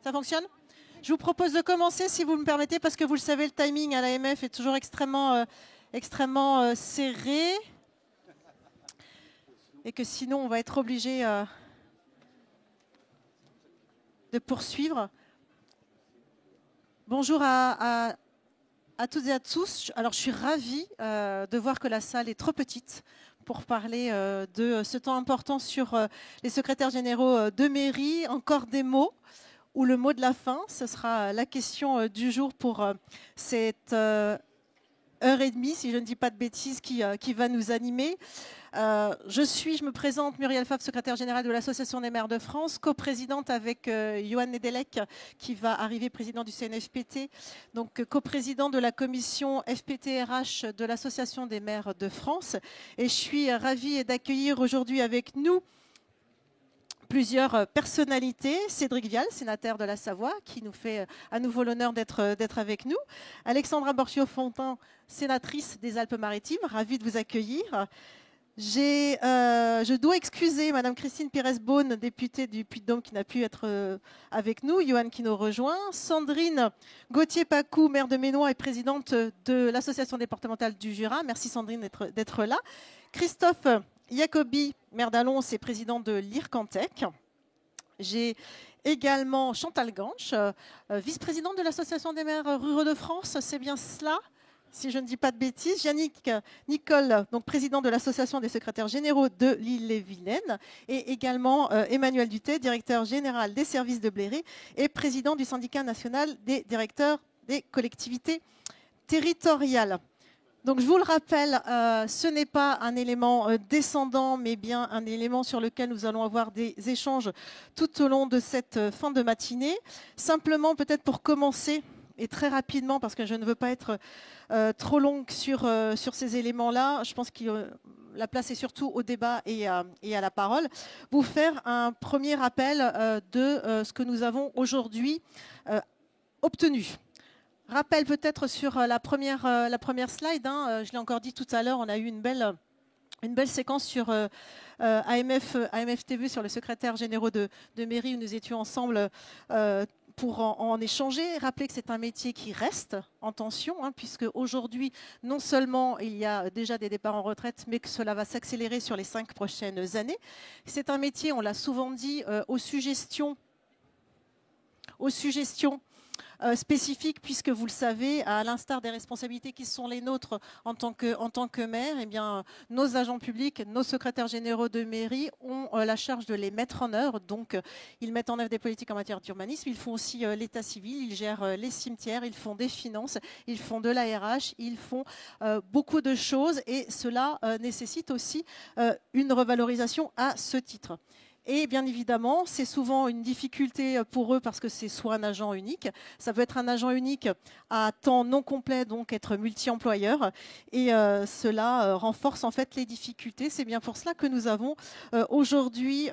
Ça fonctionne? Je vous propose de commencer, si vous me permettez, parce que vous le savez, le timing à l'AMF est toujours extrêmement serré. Et que sinon, on va être obligé de poursuivre. Bonjour à toutes et à tous. Alors, je suis ravie de voir que la salle est trop petite pour parler de ce temps important sur les secrétaires généraux de mairie. Encore des mots ou le mot de la fin. Ce sera la question du jour pour cette heure et demie, si je ne dis pas de bêtises, qui va nous animer. Je me présente, Muriel Favre, secrétaire générale de l'Association des maires de France, coprésidente avec Yohann Nedelec, qui va arriver président du CNFPT, donc coprésident de la commission FPT-RH de l'Association des maires de France. Et je suis ravie d'accueillir aujourd'hui avec nous plusieurs personnalités. Cédric Vial, sénateur de la Savoie, qui nous fait à nouveau l'honneur d'être avec nous. Alexandra Borchio-Fontan, sénatrice des Alpes-Maritimes, ravie de vous accueillir. Je dois excuser Madame Christine Pires-Beaune, députée du Puy-de-Dôme, qui n'a pu être avec nous. Yohann qui nous rejoint. Sandrine Gauthier-Pacou, maire de Ménois et présidente de l'Association départementale du Jura. Merci Sandrine d'être là. Christophe Jacobi, maire d'Allons et président de l'IRCANTEC. J'ai également Chantal Ganche, vice-présidente de l'Association des maires ruraux de France. C'est bien cela ? Si je ne dis pas de bêtises, Yannick Nicole, donc président de l'Association des secrétaires généraux de l'Ille-et-Vilaine, et également Emmanuel Dutet, directeur général des services de Bléré et président du syndicat national des directeurs des collectivités territoriales. Donc je vous le rappelle, ce n'est pas un élément descendant, mais bien un élément sur lequel nous allons avoir des échanges tout au long de cette fin de matinée. Simplement, peut-être pour commencer, et très rapidement, parce que je ne veux pas être trop longue sur ces éléments-là, je pense que la place est surtout au débat et à la parole, vous faire un premier rappel de ce que nous avons aujourd'hui obtenu. Rappel peut-être sur la première slide, je l'ai encore dit tout à l'heure, on a eu une belle séquence sur AMF TV sur le secrétaire général de mairie où nous étions ensemble pour en échanger. Rappelez que c'est un métier qui reste en tension, puisque aujourd'hui, non seulement il y a déjà des départs en retraite, mais que cela va s'accélérer sur les 5 prochaines années. C'est un métier, on l'a souvent dit, aux suggestions spécifiques, puisque vous le savez, à l'instar des responsabilités qui sont les nôtres en tant que maire, eh bien, nos agents publics, nos secrétaires généraux de mairie ont la charge de les mettre en œuvre. Donc, ils mettent en œuvre des politiques en matière d'urbanisme, ils font aussi l'état civil, ils gèrent les cimetières, ils font des finances, ils font de l'ARH, ils font beaucoup de choses et cela nécessite aussi une revalorisation à ce titre. Et bien évidemment, c'est souvent une difficulté pour eux parce que c'est soit un agent unique, ça peut être un agent unique à temps non complet, donc être multi-employeur. Et cela renforce en fait les difficultés. C'est bien pour cela que nous avons aujourd'hui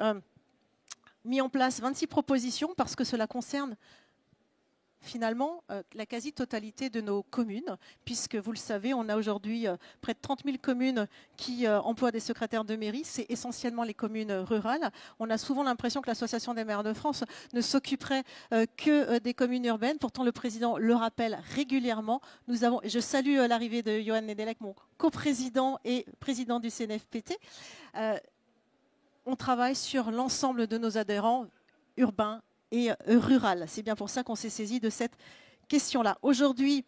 mis en place 26 propositions parce que cela concerne finalement la quasi-totalité de nos communes, puisque vous le savez, on a aujourd'hui près de 30 000 communes qui emploient des secrétaires de mairie. C'est essentiellement les communes rurales. On a souvent l'impression que l'Association des maires de France ne s'occuperait que des communes urbaines. Pourtant, le président le rappelle régulièrement. Je salue l'arrivée de Yohann Nedelec, mon coprésident et président du CNFPT. On travaille sur l'ensemble de nos adhérents urbains et rural. C'est bien pour ça qu'on s'est saisi de cette question-là. Aujourd'hui,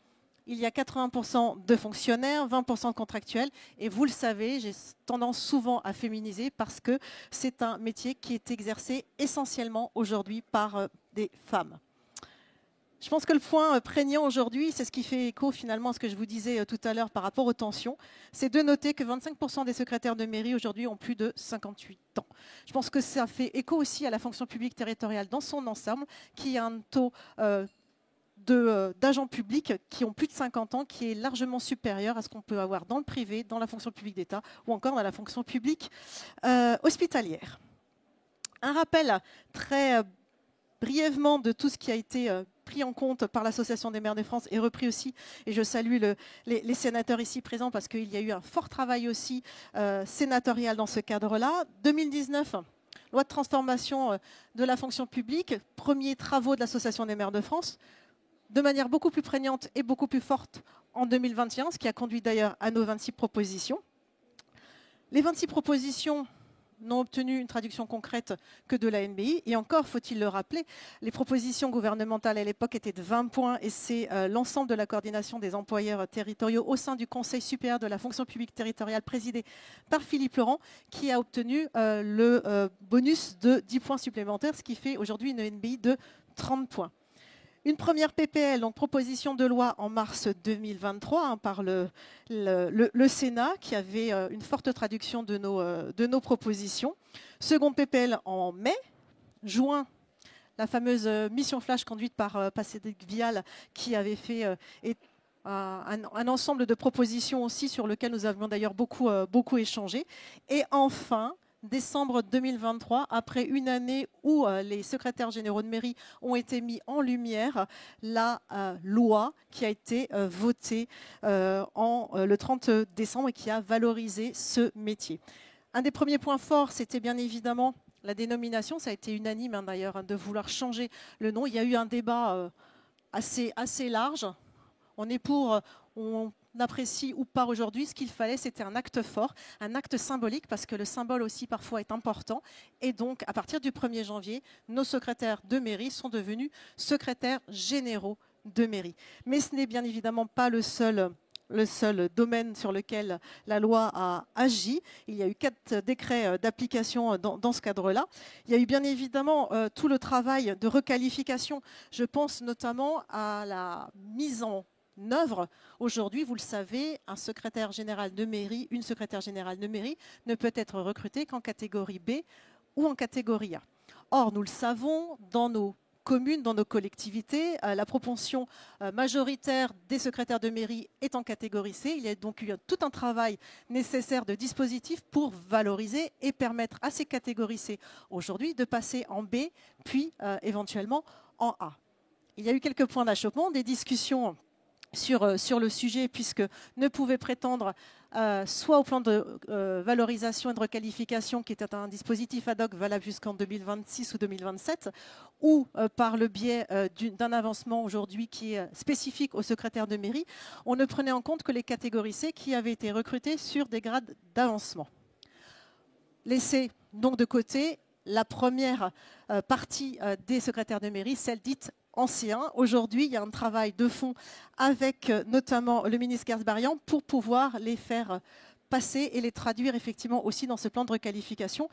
il y a 80% de fonctionnaires, 20% de contractuels. Et vous le savez, j'ai tendance souvent à féminiser parce que c'est un métier qui est exercé essentiellement aujourd'hui par des femmes. Je pense que le point prégnant aujourd'hui, c'est ce qui fait écho finalement à ce que je vous disais tout à l'heure par rapport aux tensions, c'est de noter que 25% des secrétaires de mairie aujourd'hui ont plus de 58 ans. Je pense que ça fait écho aussi à la fonction publique territoriale dans son ensemble, qui a un taux d'agents publics qui ont plus de 50 ans, qui est largement supérieur à ce qu'on peut avoir dans le privé, dans la fonction publique d'État ou encore dans la fonction publique hospitalière. Un rappel très brièvement de tout ce qui a été pris en compte par l'Association des maires de France et repris aussi, et je salue les sénateurs ici présents parce qu'il y a eu un fort travail aussi sénatorial dans ce cadre-là. 2019, loi de transformation de la fonction publique, premiers travaux de l'Association des maires de France, de manière beaucoup plus prégnante et beaucoup plus forte en 2021, ce qui a conduit d'ailleurs à nos 26 propositions. Les 26 propositions n'ont obtenu une traduction concrète que de la NBI. Et encore, faut-il le rappeler, les propositions gouvernementales à l'époque étaient de 20 points et c'est l'ensemble de la coordination des employeurs territoriaux au sein du Conseil supérieur de la fonction publique territoriale présidé par Philippe Laurent qui a obtenu le bonus de 10 points supplémentaires, ce qui fait aujourd'hui une NBI de 30 points. Une première PPL, donc proposition de loi en mars 2023 par le Sénat qui avait une forte traduction de nos propositions. Seconde PPL en mai, juin, la fameuse mission flash conduite par Cédric Vial qui avait fait un ensemble de propositions aussi sur lequel nous avions d'ailleurs beaucoup échangé. Et enfin, décembre 2023, après une année où les secrétaires généraux de mairie ont été mis en lumière, la loi qui a été votée le 30 décembre et qui a valorisé ce métier. Un des premiers points forts, c'était bien évidemment la dénomination. Ça a été unanime d'ailleurs de vouloir changer le nom. Il y a eu un débat assez large. On est pour... on apprécie ou pas aujourd'hui, ce qu'il fallait, c'était un acte fort, un acte symbolique, parce que le symbole aussi parfois est important. Et donc, à partir du 1er janvier, nos secrétaires de mairie sont devenus secrétaires généraux de mairie. Mais ce n'est bien évidemment pas le seul domaine sur lequel la loi a agi. Il y a eu 4 décrets d'application dans ce cadre-là. Il y a eu bien évidemment tout le travail de requalification. Je pense notamment à la mise en œuvre. Aujourd'hui, vous le savez, un secrétaire général de mairie, une secrétaire générale de mairie ne peut être recrutée qu'en catégorie B ou en catégorie A. Or, nous le savons, dans nos communes, dans nos collectivités, la proportion majoritaire des secrétaires de mairie est en catégorie C. Il y a donc eu tout un travail nécessaire de dispositif pour valoriser et permettre à ces catégories C aujourd'hui de passer en B, puis éventuellement en A. Il y a eu quelques points d'achoppement, des discussions sur le sujet, puisque ne pouvait prétendre soit au plan de valorisation et de requalification, qui était un dispositif ad hoc valable jusqu'en 2026 ou 2027, ou par le biais d'un avancement aujourd'hui qui est spécifique aux secrétaires de mairie, on ne prenait en compte que les catégories C qui avaient été recrutées sur des grades d'avancement. Laisser donc de côté la première partie des secrétaires de mairie, celle dite anciens. Aujourd'hui, il y a un travail de fond avec notamment le ministre Kersbarian pour pouvoir les faire passer et les traduire effectivement aussi dans ce plan de requalification.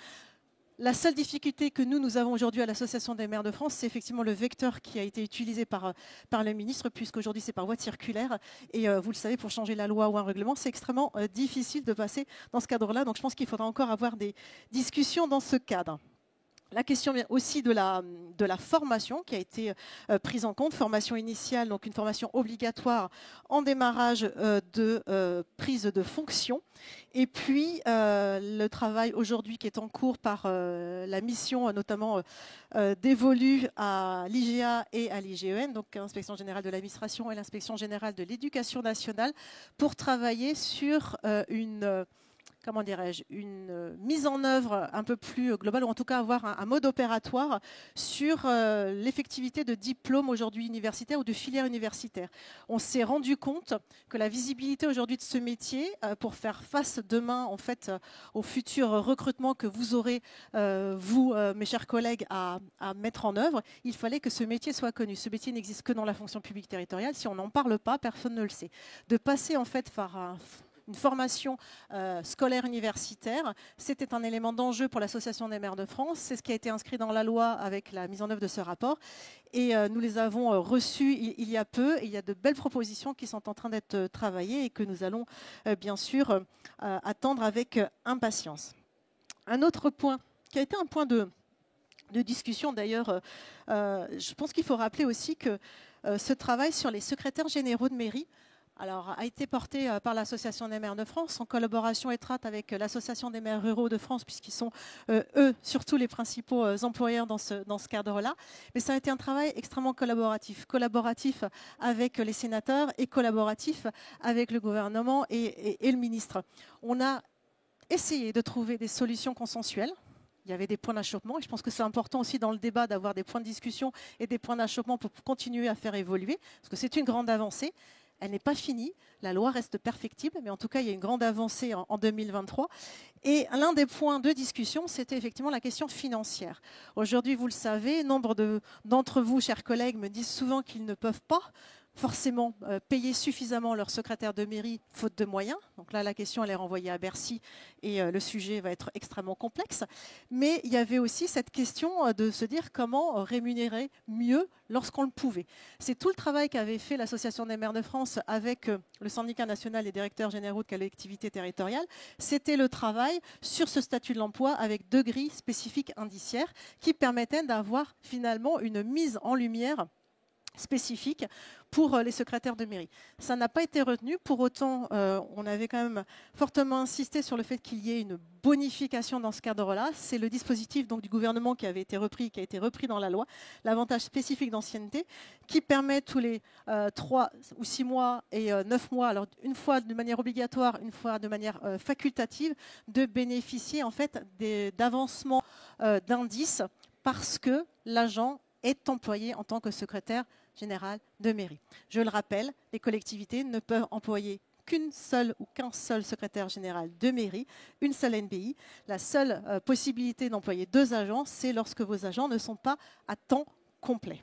La seule difficulté que nous avons aujourd'hui à l'Association des maires de France, c'est effectivement le vecteur qui a été utilisé par le ministre, puisqu'aujourd'hui c'est par voie circulaire. Et vous le savez, pour changer la loi ou un règlement, c'est extrêmement difficile de passer dans ce cadre-là. Donc je pense qu'il faudra encore avoir des discussions dans ce cadre. La question aussi de la formation qui a été prise en compte, formation initiale, donc une formation obligatoire en démarrage de prise de fonction. Et puis le travail aujourd'hui qui est en cours par la mission notamment dévolue à l'IGA et à l'IGEN, donc l'Inspection générale de l'administration et l'Inspection générale de l'éducation nationale, pour travailler sur une mise en œuvre un peu plus globale, ou en tout cas avoir un mode opératoire sur l'effectivité de diplômes aujourd'hui universitaires ou de filières universitaires. On s'est rendu compte que la visibilité aujourd'hui de ce métier, pour faire face demain en fait au futur recrutement que vous aurez, vous, mes chers collègues, à mettre en œuvre, il fallait que ce métier soit connu. Ce métier n'existe que dans la fonction publique territoriale. Si on n'en parle pas, personne ne le sait. De passer en fait par une formation scolaire universitaire, c'était un élément d'enjeu pour l'Association des maires de France. C'est ce qui a été inscrit dans la loi avec la mise en œuvre de ce rapport. Et nous les avons reçus il y a peu. Et il y a de belles propositions qui sont en train d'être travaillées et que nous allons bien sûr attendre avec impatience. Un autre point, qui a été un point de discussion d'ailleurs, je pense qu'il faut rappeler aussi que ce travail sur les secrétaires généraux de mairie, alors, a été porté par l'Association des maires de France en collaboration étroite avec l'Association des maires ruraux de France, puisqu'ils sont, eux, surtout les principaux employeurs dans ce cadre-là. Mais ça a été un travail extrêmement collaboratif avec les sénateurs et collaboratif avec le gouvernement et le ministre. On a essayé de trouver des solutions consensuelles. il y avait des points d'achoppement. Et je pense que c'est important aussi dans le débat d'avoir des points de discussion et des points d'achoppement pour continuer à faire évoluer, parce que c'est une grande avancée. Elle n'est pas finie, la loi reste perfectible, mais en tout cas, il y a une grande avancée en 2023. Et l'un des points de discussion, c'était effectivement la question financière. Aujourd'hui, vous le savez, nombre d'entre vous, chers collègues, me disent souvent qu'ils ne peuvent pas forcément payer suffisamment leur secrétaire de mairie faute de moyens. Donc là, la question, elle est renvoyée à Bercy et le sujet va être extrêmement complexe. Mais il y avait aussi cette question de se dire comment rémunérer mieux lorsqu'on le pouvait. C'est tout le travail qu'avait fait l'Association des maires de France avec le syndicat national des directeurs généraux de collectivités territoriales. C'était le travail sur ce statut de l'emploi avec 2 grilles spécifiques indiciaires qui permettaient d'avoir finalement une mise en lumière spécifique pour les secrétaires de mairie. Ça n'a pas été retenu. Pour autant, on avait quand même fortement insisté sur le fait qu'il y ait une bonification dans ce cadre-là. C'est le dispositif donc, du gouvernement qui a été repris dans la loi, l'avantage spécifique d'ancienneté, qui permet tous les 3 ou 6 mois et 9 mois, alors une fois de manière obligatoire, une fois de manière facultative, de bénéficier en fait d'avancements d'indices parce que l'agent est employé en tant que secrétaire général de mairie. Je le rappelle, les collectivités ne peuvent employer qu'un seul secrétaire général de mairie, une seule NBI. La seule possibilité d'employer 2 agents, c'est lorsque vos agents ne sont pas à temps complet.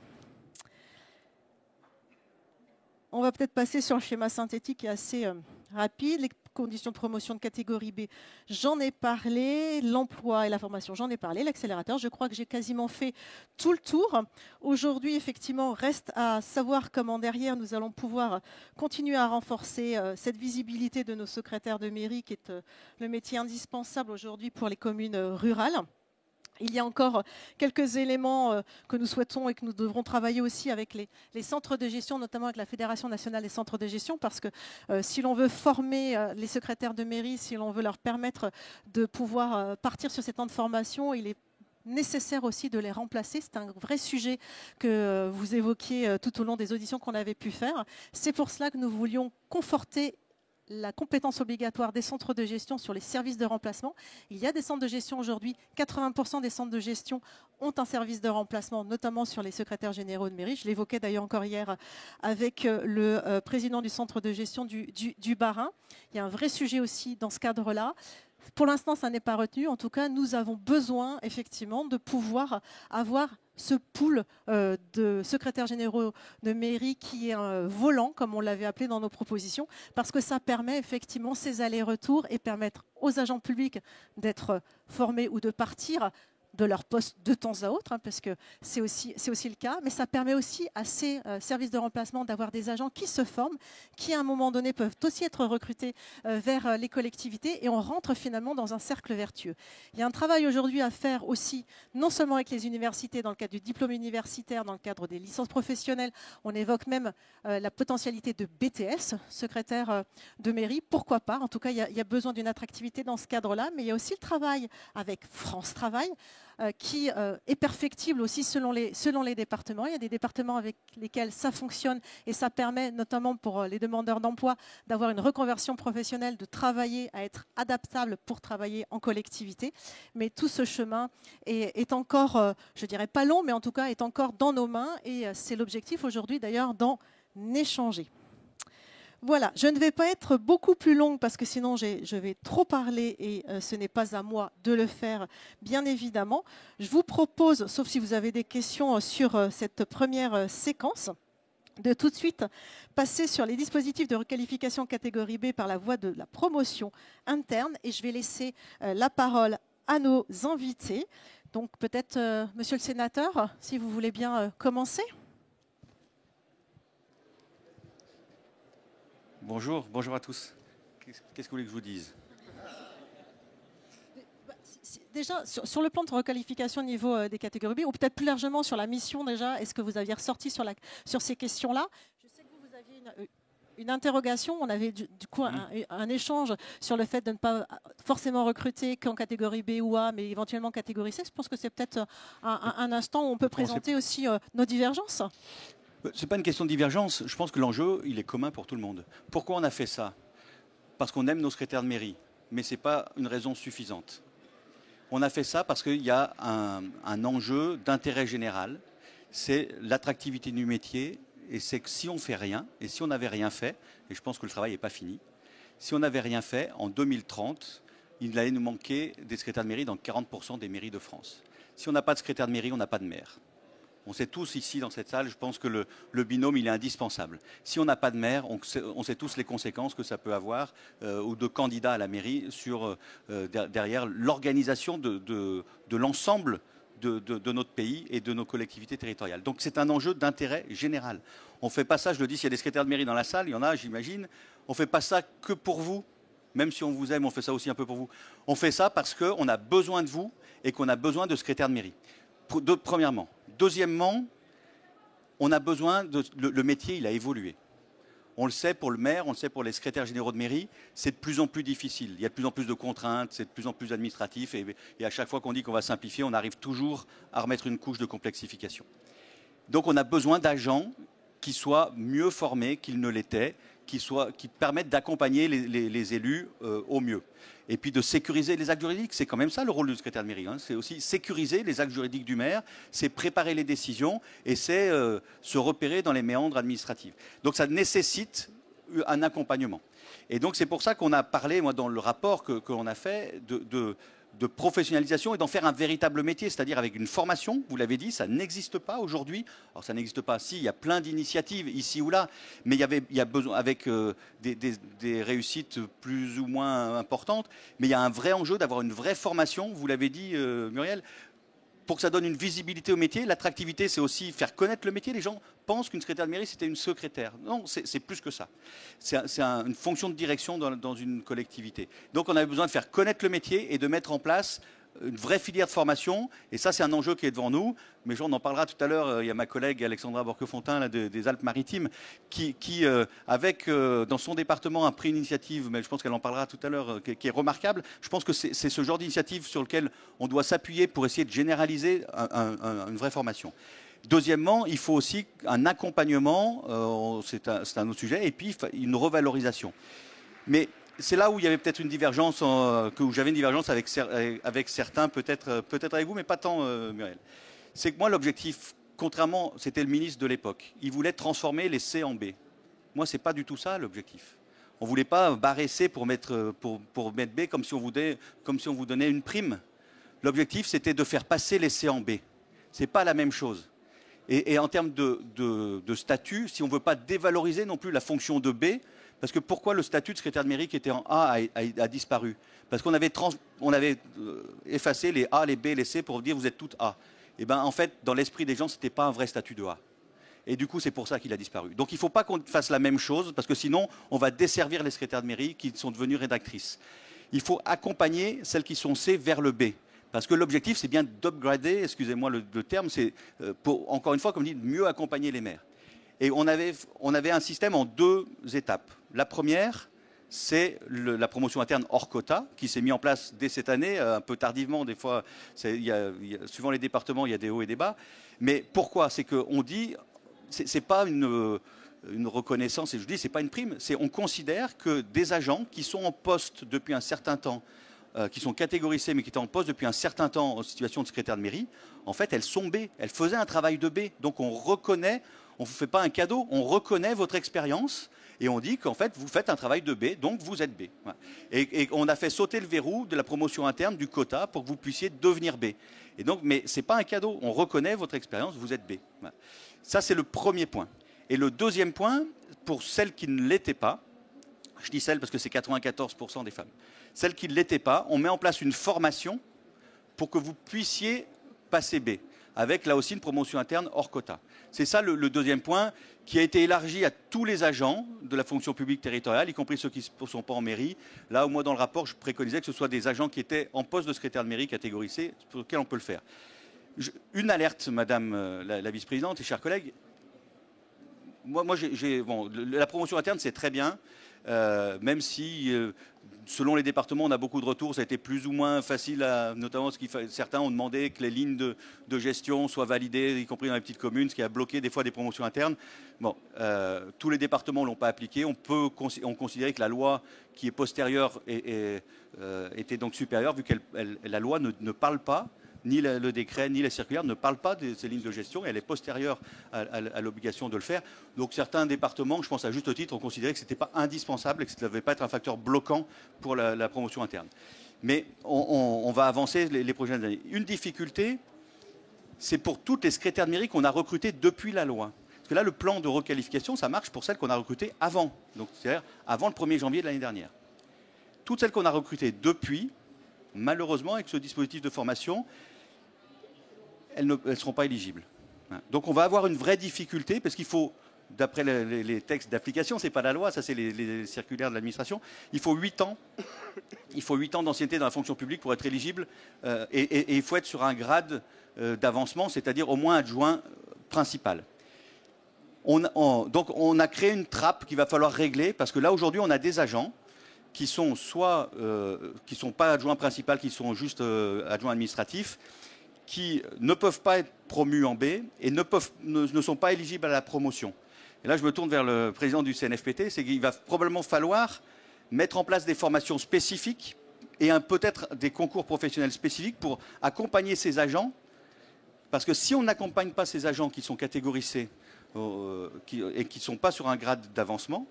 On va peut-être passer sur le schéma synthétique qui est assez rapide. Les conditions de promotion de catégorie B, j'en ai parlé. L'emploi et la formation, j'en ai parlé. L'accélérateur, je crois que j'ai quasiment fait tout le tour. Aujourd'hui, effectivement, reste à savoir comment derrière nous allons pouvoir continuer à renforcer cette visibilité de nos secrétaires de mairie, qui est le métier indispensable aujourd'hui pour les communes rurales. Il y a encore quelques éléments que nous souhaitons et que nous devrons travailler aussi avec les centres de gestion, notamment avec la Fédération nationale des centres de gestion, parce que si l'on veut former les secrétaires de mairie, si l'on veut leur permettre de pouvoir partir sur ces temps de formation, il est nécessaire aussi de les remplacer. C'est un vrai sujet que vous évoquiez tout au long des auditions qu'on avait pu faire. C'est pour cela que nous voulions conforter la compétence obligatoire des centres de gestion sur les services de remplacement. Il y a des centres de gestion aujourd'hui, 80% des centres de gestion ont un service de remplacement, notamment sur les secrétaires généraux de mairie. Je l'évoquais d'ailleurs encore hier avec le président du centre de gestion du Bas-Rhin. Il y a un vrai sujet aussi dans ce cadre-là. Pour l'instant, ça n'est pas retenu. En tout cas, nous avons besoin effectivement de pouvoir avoir ce pool de secrétaires généraux de mairie qui est un volant, comme on l'avait appelé dans nos propositions, parce que ça permet effectivement ces allers-retours et permettre aux agents publics d'être formés ou de partir de leur poste de temps à autre, parce que c'est aussi le cas, mais ça permet aussi à ces services de remplacement d'avoir des agents qui se forment, qui à un moment donné peuvent aussi être recrutés vers les collectivités, et on rentre finalement dans un cercle vertueux. Il y a un travail aujourd'hui à faire aussi, non seulement avec les universités, dans le cadre du diplôme universitaire, dans le cadre des licences professionnelles, on évoque même la potentialité de BTS, secrétaire de mairie, pourquoi pas, en tout cas il y a besoin d'une attractivité dans ce cadre-là, mais il y a aussi le travail avec France Travail, qui est perfectible aussi selon les départements. Il y a des départements avec lesquels ça fonctionne et ça permet notamment pour les demandeurs d'emploi d'avoir une reconversion professionnelle, de travailler, à être adaptable pour travailler en collectivité. Mais tout ce chemin est encore, je dirais pas long, mais en tout cas est encore dans nos mains et c'est l'objectif aujourd'hui d'ailleurs d'en échanger. Voilà, je ne vais pas être beaucoup plus longue parce que sinon je vais trop parler et ce n'est pas à moi de le faire, bien évidemment. Je vous propose, sauf si vous avez des questions sur cette première séquence, de tout de suite passer sur les dispositifs de requalification catégorie B par la voie de la promotion interne et je vais laisser la parole à nos invités. Donc peut-être, monsieur le sénateur, si vous voulez bien commencer. Bonjour à tous. Qu'est-ce que vous voulez que je vous dise? Déjà, sur le plan de requalification au niveau des catégories B, ou peut-être plus largement sur la mission déjà, est-ce que vous aviez ressorti sur ces questions-là? Je sais que vous aviez une interrogation, on avait du coup un échange sur le fait de ne pas forcément recruter qu'en catégorie B ou A, mais éventuellement catégorie C. Je pense que c'est peut-être un instant où on peut présenter aussi nos divergences. Ce n'est pas une question de divergence. Je pense que l'enjeu, il est commun pour tout le monde. Pourquoi on a fait ça? Parce qu'on aime nos secrétaires de mairie. Mais ce n'est pas une raison suffisante. On a fait ça parce qu'il y a un enjeu d'intérêt général, c'est l'attractivité du métier, et c'est que si on fait rien, et si on n'avait rien fait, et je pense que le travail n'est pas fini, si on n'avait rien fait, en 2030, il allait nous manquer des secrétaires de mairie dans 40% des mairies de France. Si on n'a pas de secrétaire de mairie, on n'a pas de maire. On sait tous ici dans cette salle, je pense que le binôme, il est indispensable. Si on n'a pas de maire, on sait tous les conséquences que ça peut avoir, ou de candidats à la mairie, sur derrière l'organisation de l'ensemble de notre pays et de nos collectivités territoriales. Donc c'est un enjeu d'intérêt général. On ne fait pas ça, je le dis, s'il y a des secrétaires de mairie dans la salle, il y en a, j'imagine, on ne fait pas ça que pour vous. Même si on vous aime, on fait ça aussi un peu pour vous. On fait ça parce qu'on a besoin de vous et qu'on a besoin de secrétaires de mairie. Premièrement. Deuxièmement, on a besoin le métier, il a évolué. On le sait pour le maire, on le sait pour les secrétaires généraux de mairie, c'est de plus en plus difficile. Il y a de plus en plus de contraintes, c'est de plus en plus administratif. Et à chaque fois qu'on dit qu'on va simplifier, on arrive toujours à remettre une couche de complexification. Donc on a besoin d'agents qui soient mieux formés qu'ils ne l'étaient, qui permettent d'accompagner les élus au mieux. Et puis de sécuriser les actes juridiques, c'est quand même ça le rôle du secrétaire de mairie. Hein. C'est aussi sécuriser les actes juridiques du maire, c'est préparer les décisions et c'est se repérer dans les méandres administratifs. Donc ça nécessite un accompagnement. Et donc c'est pour ça qu'on a parlé, moi, dans le rapport que l'on a fait, de professionnalisation et d'en faire un véritable métier, c'est-à-dire avec une formation, vous l'avez dit, ça n'existe pas aujourd'hui. Alors ça n'existe pas, si, il y a plein d'initiatives ici ou là, mais il y a besoin, avec des réussites plus ou moins importantes, mais il y a un vrai enjeu d'avoir une vraie formation, vous l'avez dit Muriel, pour que ça donne une visibilité au métier. L'attractivité, c'est aussi faire connaître le métier. Les gens pensent qu'une secrétaire de mairie, c'était une secrétaire. Non, c'est plus que ça. C'est une fonction de direction dans une collectivité. Donc on avait besoin de faire connaître le métier et de mettre en place une vraie filière de formation. Et ça, c'est un enjeu qui est devant nous. Mais on en parlera tout à l'heure. Il y a ma collègue Alexandra Borquefontaine des Alpes-Maritimes qui avec dans son département, a pris une initiative, mais je pense qu'elle en parlera tout à l'heure, qui est remarquable. Je pense que c'est ce genre d'initiative sur lequel on doit s'appuyer pour essayer de généraliser une vraie formation. Deuxièmement, il faut aussi un accompagnement, c'est un autre sujet, et puis une revalorisation. Mais c'est là où il y avait peut-être une divergence, où j'avais une divergence avec certains, peut-être avec vous, mais pas tant Muriel. C'est que moi, l'objectif, contrairement, c'était le ministre de l'époque, il voulait transformer les C en B. Moi, c'est pas du tout ça l'objectif. On voulait pas barrer C pour mettre B comme si on vous donnait une prime. L'objectif, c'était de faire passer les C en B. C'est pas la même chose. Et en termes de statut, si on ne veut pas dévaloriser non plus la fonction de B, parce que pourquoi le statut de secrétaire de mairie qui était en A a disparu? Parce qu'on avait effacé les A, les B, les C pour dire vous êtes toutes A. Et bien en fait, dans l'esprit des gens, ce n'était pas un vrai statut de A. Et du coup, c'est pour ça qu'il a disparu. Donc il ne faut pas qu'on fasse la même chose, parce que sinon, on va desservir les secrétaires de mairie qui sont devenus rédactrices. Il faut accompagner celles qui sont C vers le B. Parce que l'objectif, c'est bien d'upgrader, excusez-moi le terme, c'est encore une fois, comme dit, de mieux accompagner les maires. Et on avait un système en 2 étapes. La première, c'est la promotion interne hors quota, qui s'est mis en place dès cette année, un peu tardivement, des fois, suivant les départements, il y a des hauts et des bas. Mais pourquoi? C'est qu'on dit, c'est pas une reconnaissance, et je dis, c'est pas une prime, c'est on considère que des agents qui sont en poste depuis un certain temps, qui sont catégorisées, mais qui étaient en poste depuis un certain temps en situation de secrétaire de mairie, en fait, elles sont B. Elles faisaient un travail de B. Donc, on reconnaît, on ne vous fait pas un cadeau, on reconnaît votre expérience et on dit qu'en fait, vous faites un travail de B, donc vous êtes B. Voilà. Et on a fait sauter le verrou de la promotion interne, du quota, pour que vous puissiez devenir B. Et donc, mais ce n'est pas un cadeau. On reconnaît votre expérience, vous êtes B. Voilà. Ça, c'est le premier point. Et le deuxième point, pour celles qui ne l'étaient pas, je dis celles parce que c'est 94% des femmes. Celles qui ne l'étaient pas, on met en place une formation pour que vous puissiez passer B, avec là aussi une promotion interne hors quota. C'est ça le deuxième point, qui a été élargi à tous les agents de la fonction publique territoriale, y compris ceux qui ne sont pas en mairie. Là, moi, dans le rapport, je préconisais que ce soit des agents qui étaient en poste de secrétaire de mairie catégorie C, pour lesquels on peut le faire. Une alerte, Madame la vice-présidente et chers collègues. Moi la promotion interne, c'est très bien. même si, selon les départements, on a beaucoup de retours, ça a été plus ou moins facile, notamment certains ont demandé que les lignes de gestion soient validées, y compris dans les petites communes, ce qui a bloqué des fois des promotions internes. Bon, tous les départements ne l'ont pas appliqué. On considérait que la loi qui est postérieure était donc supérieure, vu que la loi ne parle pas, ni le décret, ni la circulaire ne parlent pas de ces lignes de gestion, et elle est postérieure à l'obligation de le faire. Donc certains départements, je pense à juste titre, ont considéré que ce n'était pas indispensable et que ça ne devait pas être un facteur bloquant pour la promotion interne. Mais on va avancer les prochaines années. Une difficulté, c'est pour toutes les secrétaires de mairie qu'on a recrutés depuis la loi. Parce que là, le plan de requalification, ça marche pour celles qu'on a recrutées avant, donc c'est-à-dire avant le 1er janvier de l'année dernière. Toutes celles qu'on a recrutées depuis, malheureusement, avec ce dispositif de formation, elles ne seront pas éligibles. Donc on va avoir une vraie difficulté, parce qu'il faut, d'après les textes d'application, ce n'est pas la loi, ça c'est les circulaires de l'administration, il faut 8 ans. Il faut 8 ans d'ancienneté dans la fonction publique pour être éligible, et il faut être sur un grade d'avancement, c'est-à-dire au moins adjoint principal. Donc on a créé une trappe qu'il va falloir régler, parce que là aujourd'hui on a des agents qui sont soit qui sont pas adjoints principaux, qui sont juste adjoints administratifs, qui ne peuvent pas être promus en B et ne sont pas éligibles à la promotion. Et là, je me tourne vers le président du CNFPT, c'est qu'il va probablement falloir mettre en place des formations spécifiques et peut-être des concours professionnels spécifiques pour accompagner ces agents. Parce que si on n'accompagne pas ces agents qui sont catégorisés et qui ne sont pas sur un grade d'avancement,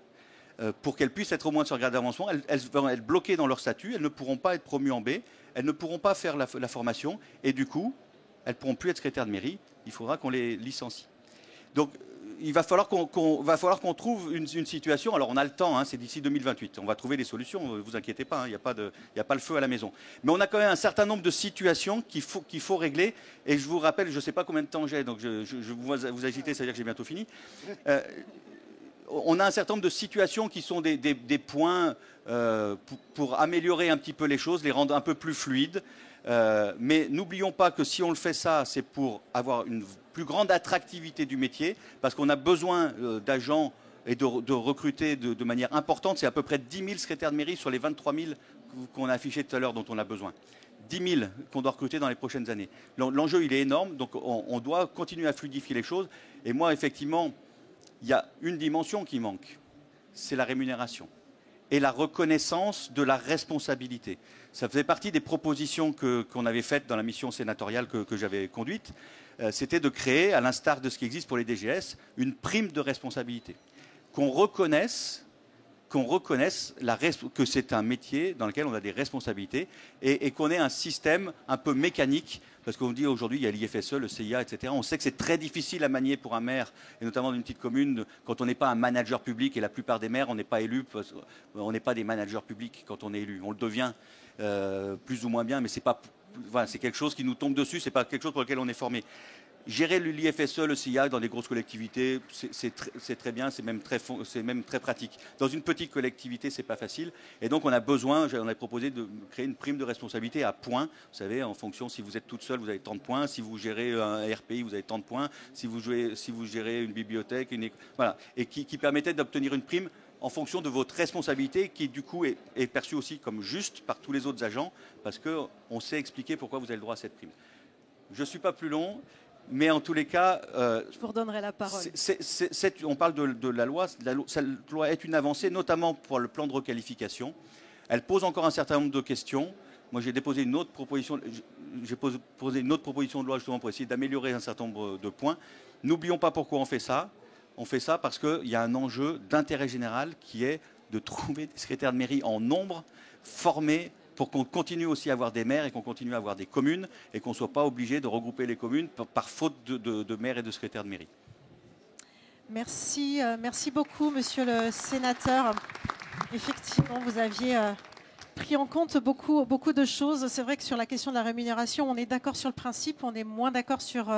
pour qu'elles puissent être au moins sur un grade d'avancement, elles vont être bloquées dans leur statut, elles ne pourront pas être promues en B, elles ne pourront pas faire la formation, et du coup, elles ne pourront plus être secrétaires de mairie, il faudra qu'on les licencie. Donc, il va falloir qu'on trouve une situation, alors on a le temps, hein, c'est d'ici 2028, on va trouver des solutions, ne vous inquiétez pas, il n'y a pas le feu à la maison. Mais on a quand même un certain nombre de situations qu'il faut régler, et je vous rappelle, je ne sais pas combien de temps j'ai, donc je vous agiter, ça veut dire que j'ai bientôt fini. On a un certain nombre de situations qui sont des points pour améliorer un petit peu les choses, les rendre un peu plus fluides. Mais n'oublions pas que si on le fait ça, c'est pour avoir une plus grande attractivité du métier, parce qu'on a besoin d'agents et de recruter de manière importante. C'est à peu près 10 000 secrétaires de mairie sur les 23 000 qu'on a affichés tout à l'heure dont on a besoin. 10 000 qu'on doit recruter dans les prochaines années. L'enjeu, il est énorme, donc on doit continuer à fluidifier les choses. Et moi, effectivement, il y a une dimension qui manque, c'est la rémunération et la reconnaissance de la responsabilité. Ça faisait partie des propositions qu'on avait faites dans la mission sénatoriale que j'avais conduite. C'était de créer, à l'instar de ce qui existe pour les DGS, une prime de responsabilité. Qu'on reconnaisse que c'est un métier dans lequel on a des responsabilités et qu'on ait un système un peu mécanique, parce qu'on dit aujourd'hui il y a l'IFSE, le CIA, etc. On sait que c'est très difficile à manier pour un maire, et notamment dans une petite commune, quand on n'est pas un manager public, et la plupart des maires, on n'est pas élus, on n'est pas des managers publics quand on est élu. On le devient plus ou moins bien, mais c'est pas, voilà, c'est quelque chose qui nous tombe dessus, c'est pas quelque chose pour lequel on est formé. Gérer l'IFSE, le CIA dans les grosses collectivités, c'est très bien, c'est même très pratique. Dans une petite collectivité, c'est pas facile. Et donc, on a proposé de créer une prime de responsabilité à points. Vous savez, en fonction, si vous êtes toute seule, vous avez tant de points. Si vous gérez un RPI, vous avez tant de points. Si vous gérez une bibliothèque, voilà. Et qui permettait d'obtenir une prime en fonction de votre responsabilité, qui du coup est perçue aussi comme juste par tous les autres agents, parce qu'on sait expliquer pourquoi vous avez le droit à cette prime. Je ne suis pas plus long. Mais en tous les cas, je vous redonnerai la parole. On parle de la loi. Cette loi est une avancée, notamment pour le plan de requalification. Elle pose encore un certain nombre de questions. Moi, j'ai déposé une autre proposition. J'ai posé une autre proposition de loi justement pour essayer d'améliorer un certain nombre de points. N'oublions pas pourquoi on fait ça. On fait ça parce qu'il y a un enjeu d'intérêt général qui est de trouver des secrétaires de mairie en nombre formés, pour qu'on continue aussi à avoir des maires et qu'on continue à avoir des communes et qu'on ne soit pas obligé de regrouper les communes par faute de maires et de secrétaires de mairie. Merci beaucoup, monsieur le sénateur. Effectivement, vous aviez pris en compte beaucoup de choses. C'est vrai que sur la question de la rémunération, on est d'accord sur le principe, on est moins d'accord sur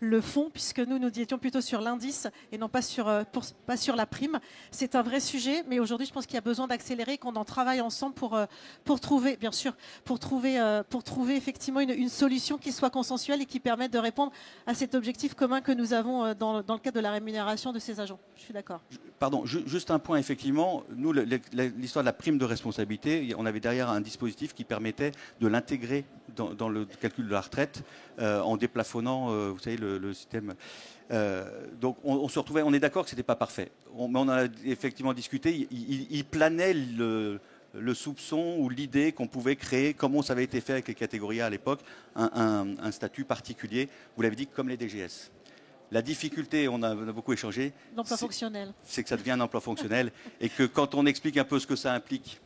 le fond, puisque nous étions plutôt sur l'indice et non pas sur la prime. C'est un vrai sujet, mais aujourd'hui, je pense qu'il y a besoin d'accélérer, qu'on en travaille ensemble pour trouver, bien sûr, pour trouver effectivement une solution qui soit consensuelle et qui permette de répondre à cet objectif commun que nous avons dans le cadre de la rémunération de ces agents. Je suis d'accord. Pardon, juste un point, effectivement. Nous, l'histoire de la prime de responsabilité, on avait derrière un dispositif qui permettait de l'intégrer dans le calcul de la retraite en déplafonnant, vous savez, le système. Donc on se retrouvait, on est d'accord que ce n'était pas parfait. Mais on en a effectivement discuté. Il planait le soupçon ou l'idée qu'on pouvait créer, comme ça avait été fait avec les catégories A à l'époque, un statut particulier, vous l'avez dit, comme les DGS. La difficulté, on a beaucoup échangé, l'emploi fonctionnel, c'est que ça devient un emploi fonctionnel et que quand on explique un peu ce que ça implique,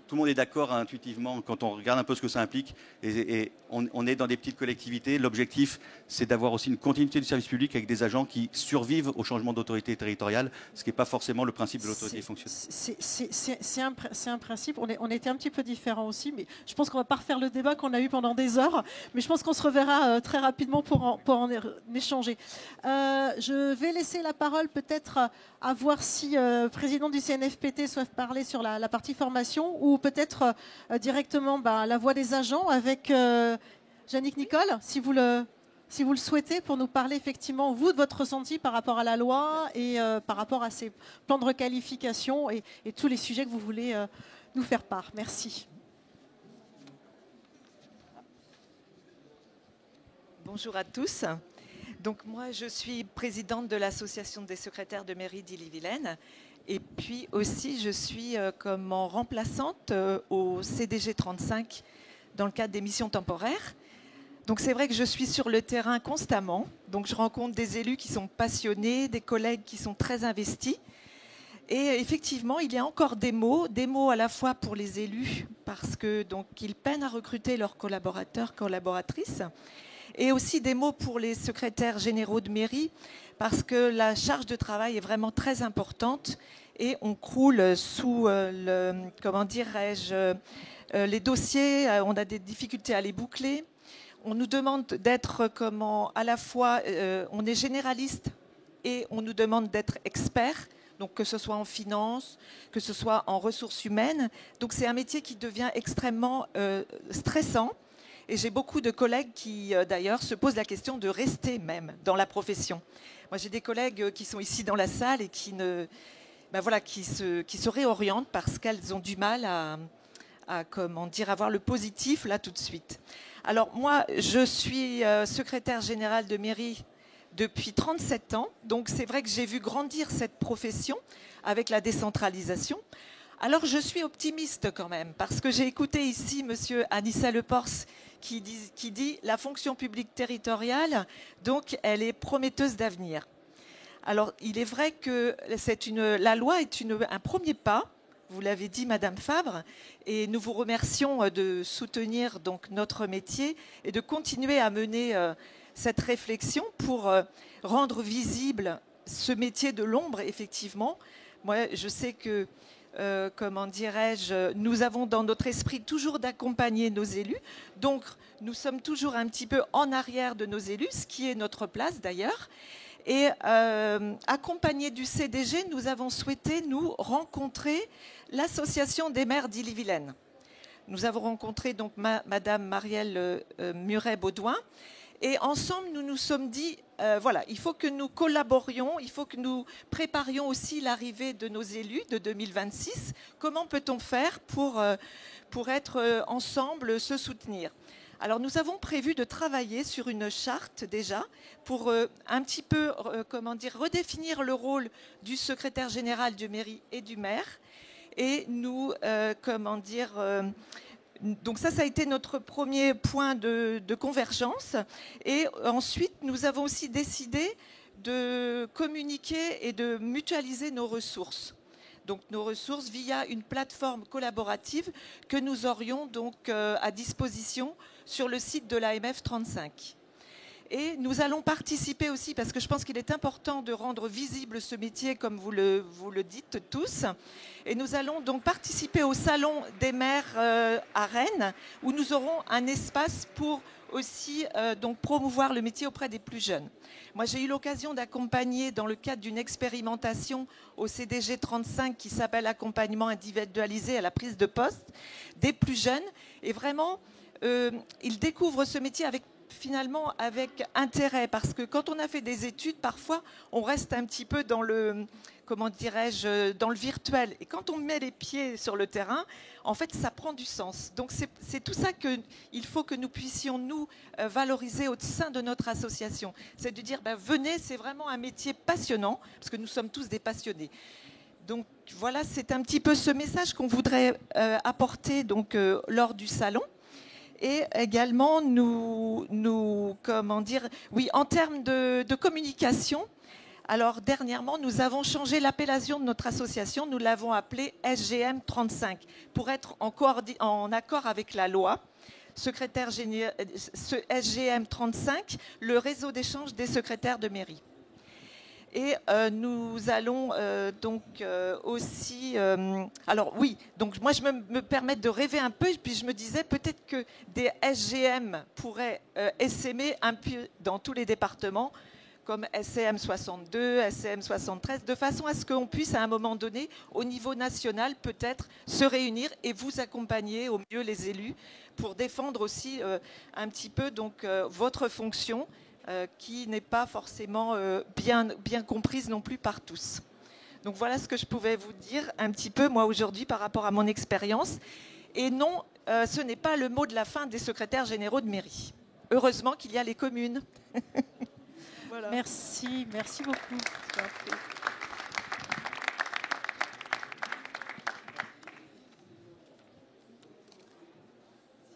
tout le monde est d'accord intuitivement quand on regarde un peu ce que ça implique et on est dans des petites collectivités. L'objectif, c'est d'avoir aussi une continuité du service public avec des agents qui survivent au changement d'autorité territoriale, ce qui n'est pas forcément le principe de l'autorité fonctionnelle. C'est un principe. On était un petit peu différents aussi, mais je pense qu'on ne va pas refaire le débat qu'on a eu pendant des heures, mais je pense qu'on se reverra très rapidement pour en échanger. Je vais laisser la parole peut-être à voir si le président du CNFPT souhaite parler sur la partie formation ou peut-être directement la voix des agents avec Yannick Nicole, si vous le souhaitez, pour nous parler effectivement, vous, de votre ressenti par rapport à la loi et par rapport à ces plans de requalification et tous les sujets que vous voulez nous faire part. Merci. Bonjour à tous. Donc moi, je suis présidente de l'association des secrétaires de mairie d'Ille-et-Vilaine. Et puis aussi, je suis comme en remplaçante au CDG 35 dans le cadre des missions temporaires. Donc c'est vrai que je suis sur le terrain constamment. Donc je rencontre des élus qui sont passionnés, des collègues qui sont très investis. Et effectivement, il y a encore des mots à la fois pour les élus parce que donc ils peinent à recruter leurs collaborateurs, collaboratrices, et aussi des mots pour les secrétaires généraux de mairie parce que la charge de travail est vraiment très importante et on croule sous les dossiers, on a des difficultés à les boucler. On nous demande d'être à la fois, on est généraliste et on nous demande d'être expert, donc que ce soit en finance, que ce soit en ressources humaines. Donc c'est un métier qui devient extrêmement stressant. Et j'ai beaucoup de collègues qui, d'ailleurs, se posent la question de rester même dans la profession. Moi, j'ai des collègues qui sont ici dans la salle et qui se réorientent parce qu'elles ont du mal à avoir le positif là tout de suite. Alors moi, je suis secrétaire générale de mairie depuis 37 ans. Donc c'est vrai que j'ai vu grandir cette profession avec la décentralisation. Alors je suis optimiste quand même parce que j'ai écouté ici monsieur Anissa Lepors qui dit la fonction publique territoriale, donc elle est prometteuse d'avenir. Alors il est vrai que la loi est un premier pas. Vous l'avez dit, Madame Fabre, et nous vous remercions de soutenir donc notre métier et de continuer à mener cette réflexion pour rendre visible ce métier de l'ombre, effectivement. Moi, je sais que, nous avons dans notre esprit toujours d'accompagner nos élus. Donc, nous sommes toujours un petit peu en arrière de nos élus, ce qui est notre place d'ailleurs. Et accompagnés du CDG, nous avons souhaité nous rencontrer l'association des maires d'Ille-et-Vilaine. Nous avons rencontré donc Madame Marielle Muret-Baudouin et ensemble nous nous sommes dit voilà, il faut que nous collaborions, il faut que nous préparions aussi l'arrivée de nos élus de 2026. Comment peut-on faire pour être ensemble, se soutenir ? Alors nous avons prévu de travailler sur une charte déjà pour un petit peu redéfinir le rôle du secrétaire général de mairie et du maire. Et nous, donc ça a été notre premier point de convergence. Et ensuite, nous avons aussi décidé de communiquer et de mutualiser nos ressources. Donc nos ressources via une plateforme collaborative que nous aurions donc à disposition sur le site de l'AMF 35. Et nous allons participer aussi, parce que je pense qu'il est important de rendre visible ce métier, comme vous le dites tous. Et nous allons donc participer au Salon des maires à Rennes, où nous aurons un espace pour aussi donc promouvoir le métier auprès des plus jeunes. Moi, j'ai eu l'occasion d'accompagner, dans le cadre d'une expérimentation au CDG 35 qui s'appelle accompagnement individualisé à la prise de poste, des plus jeunes. Et vraiment, ils découvrent ce métier finalement avec intérêt, parce que quand on a fait des études, parfois on reste un petit peu dans le, comment dirais-je, dans le virtuel. Et quand on met les pieds sur le terrain, en fait, ça prend du sens. Donc c'est tout ça qu'il faut que nous puissions nous valoriser au sein de notre association. C'est de dire, venez, c'est vraiment un métier passionnant, parce que nous sommes tous des passionnés. Donc voilà, c'est un petit peu ce message qu'on voudrait apporter donc, lors du salon. Et également, comment dire, oui, en termes de communication, alors dernièrement, nous avons changé l'appellation de notre association. Nous l'avons appelée SGM 35 pour être en accord avec la loi. Secrétaire général, ce SGM 35, le réseau d'échange des secrétaires de mairie. Et nous allons donc aussi... alors oui, donc moi je me permets de rêver un peu, et puis je me disais peut-être que des SGM pourraient essaimer un peu dans tous les départements, comme SCM 62, SCM 73, de façon à ce qu'on puisse à un moment donné, au niveau national, peut-être se réunir et vous accompagner au mieux les élus pour défendre aussi un petit peu donc, votre fonction, qui n'est pas forcément bien comprise non plus par tous. Donc voilà ce que je pouvais vous dire un petit peu, moi, aujourd'hui, par rapport à mon expérience. Et non, ce n'est pas le mot de la fin des secrétaires généraux de mairie. Heureusement qu'il y a les communes. Voilà. Merci beaucoup.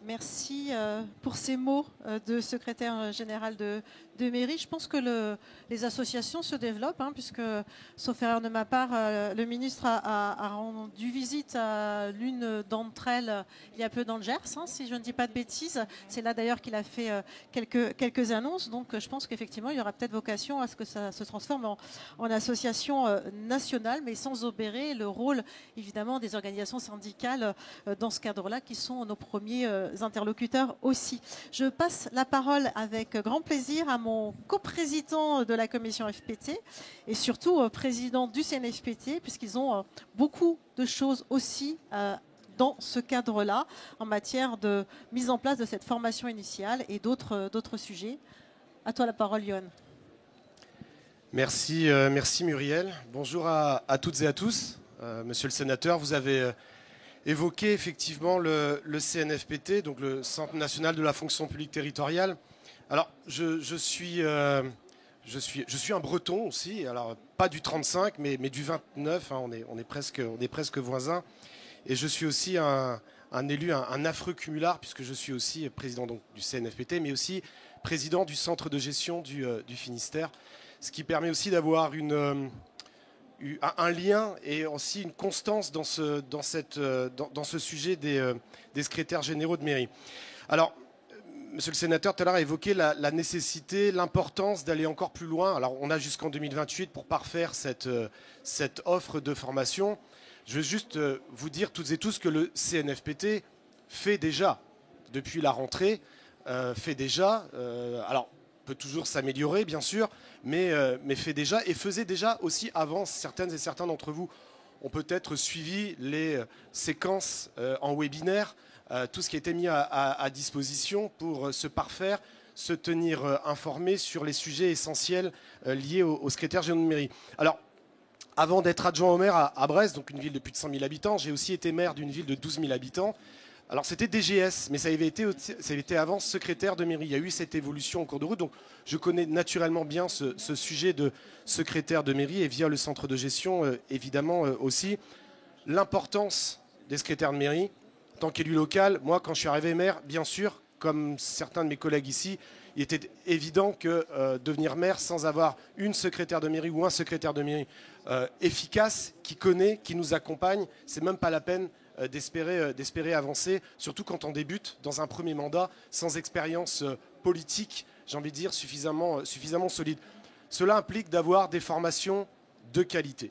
Merci pour ces mots de secrétaire général de mairie. Je pense que les associations se développent, puisque, sauf erreur de ma part, le ministre a rendu visite à l'une d'entre elles il y a peu dans le Gers, si je ne dis pas de bêtises. C'est là d'ailleurs qu'il a fait quelques annonces. Donc je pense qu'effectivement, il y aura peut-être vocation à ce que ça se transforme en association nationale, mais sans obérer le rôle, évidemment, des organisations syndicales dans ce cadre-là, qui sont nos premiers interlocuteurs aussi. Je passe la parole avec grand plaisir à mon coprésident de la commission FPT et surtout président du CNFPT, puisqu'ils ont beaucoup de choses aussi dans ce cadre-là en matière de mise en place de cette formation initiale et d'autres sujets. À toi la parole, Yoann. Merci Muriel. Bonjour à toutes et à tous. Monsieur le sénateur, vous avez évoqué effectivement le CNFPT, donc le Centre national de la fonction publique territoriale. Alors, je suis un Breton aussi, alors pas du 35, mais du 29, on est presque voisins. Et je suis aussi un élu, un affreux cumulard, puisque je suis aussi président donc, du CNFPT, mais aussi président du centre de gestion du Finistère, ce qui permet aussi d'avoir un lien et aussi une constance dans ce sujet des secrétaires généraux de mairie. Alors, Monsieur le sénateur, tout à l'heure a évoqué la nécessité, l'importance d'aller encore plus loin. Alors, on a jusqu'en 2028 pour parfaire cette offre de formation. Je veux juste vous dire toutes et tous que le CNFPT fait déjà, depuis la rentrée, alors, peut toujours s'améliorer, bien sûr, mais fait déjà et faisait déjà aussi avant. Certaines et certains d'entre vous ont peut-être suivi les séquences en webinaire, tout ce qui a été mis à disposition pour se parfaire, se tenir informé sur les sujets essentiels liés au secrétaire général de mairie. Alors, avant d'être adjoint au maire à Brest, donc une ville de plus de 100 000 habitants, j'ai aussi été maire d'une ville de 12 000 habitants. Alors c'était DGS, mais ça avait été avant secrétaire de mairie. Il y a eu cette évolution en cours de route, donc je connais naturellement bien ce sujet de secrétaire de mairie et via le centre de gestion, évidemment aussi. L'importance des secrétaires de mairie, en tant qu'élu local, moi quand je suis arrivé maire, bien sûr, comme certains de mes collègues ici, il était évident que devenir maire sans avoir une secrétaire de mairie ou un secrétaire de mairie efficace, qui connaît, qui nous accompagne, c'est même pas la peine d'espérer avancer, surtout quand on débute dans un premier mandat sans expérience politique j'ai envie de dire, suffisamment solides. Cela implique d'avoir des formations de qualité.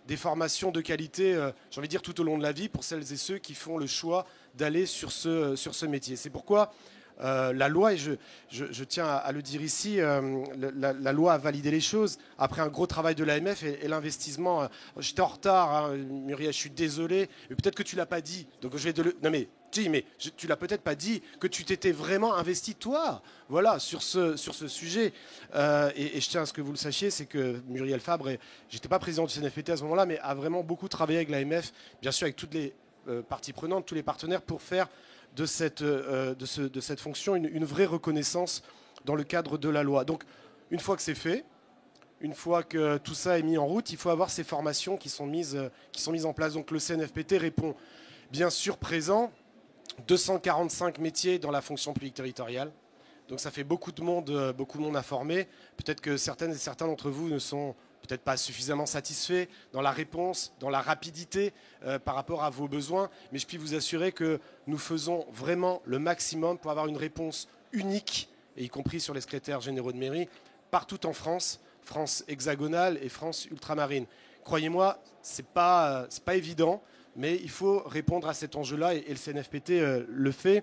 Des formations de qualité, j'ai envie de dire, tout au long de la vie pour celles et ceux qui font le choix d'aller sur ce métier. C'est pourquoi la loi, et je tiens à le dire ici, la loi a validé les choses après un gros travail de l'AMF et l'investissement. J'étais en retard, hein, Muriel, je suis désolé, mais peut-être que tu ne l'as pas dit. Donc je vais non mais tu l'as peut-être pas dit que tu t'étais vraiment investi toi, voilà, sur ce sujet. Et je tiens à ce que vous le sachiez, c'est que Muriel Fabre, j'étais pas président du CNFPT à ce moment-là, mais a vraiment beaucoup travaillé avec l'AMF, bien sûr avec toutes les parties prenantes, tous les partenaires, pour faire de cette fonction une vraie reconnaissance dans le cadre de la loi. Donc une fois que c'est fait, une fois que tout ça est mis en route, il faut avoir ces formations qui sont mises en place. Donc le CNFPT répond bien sûr présent. 245 métiers dans la fonction publique territoriale. Donc ça fait beaucoup de monde à former. Peut-être que certaines et certains d'entre vous ne sont peut-être pas suffisamment satisfaits dans la réponse, dans la rapidité par rapport à vos besoins. Mais je puis vous assurer que nous faisons vraiment le maximum pour avoir une réponse unique, et y compris sur les secrétaires généraux de mairie, partout en France, France hexagonale et France ultramarine. Croyez-moi, c'est pas évident. Mais il faut répondre à cet enjeu-là et le CNFPT le fait.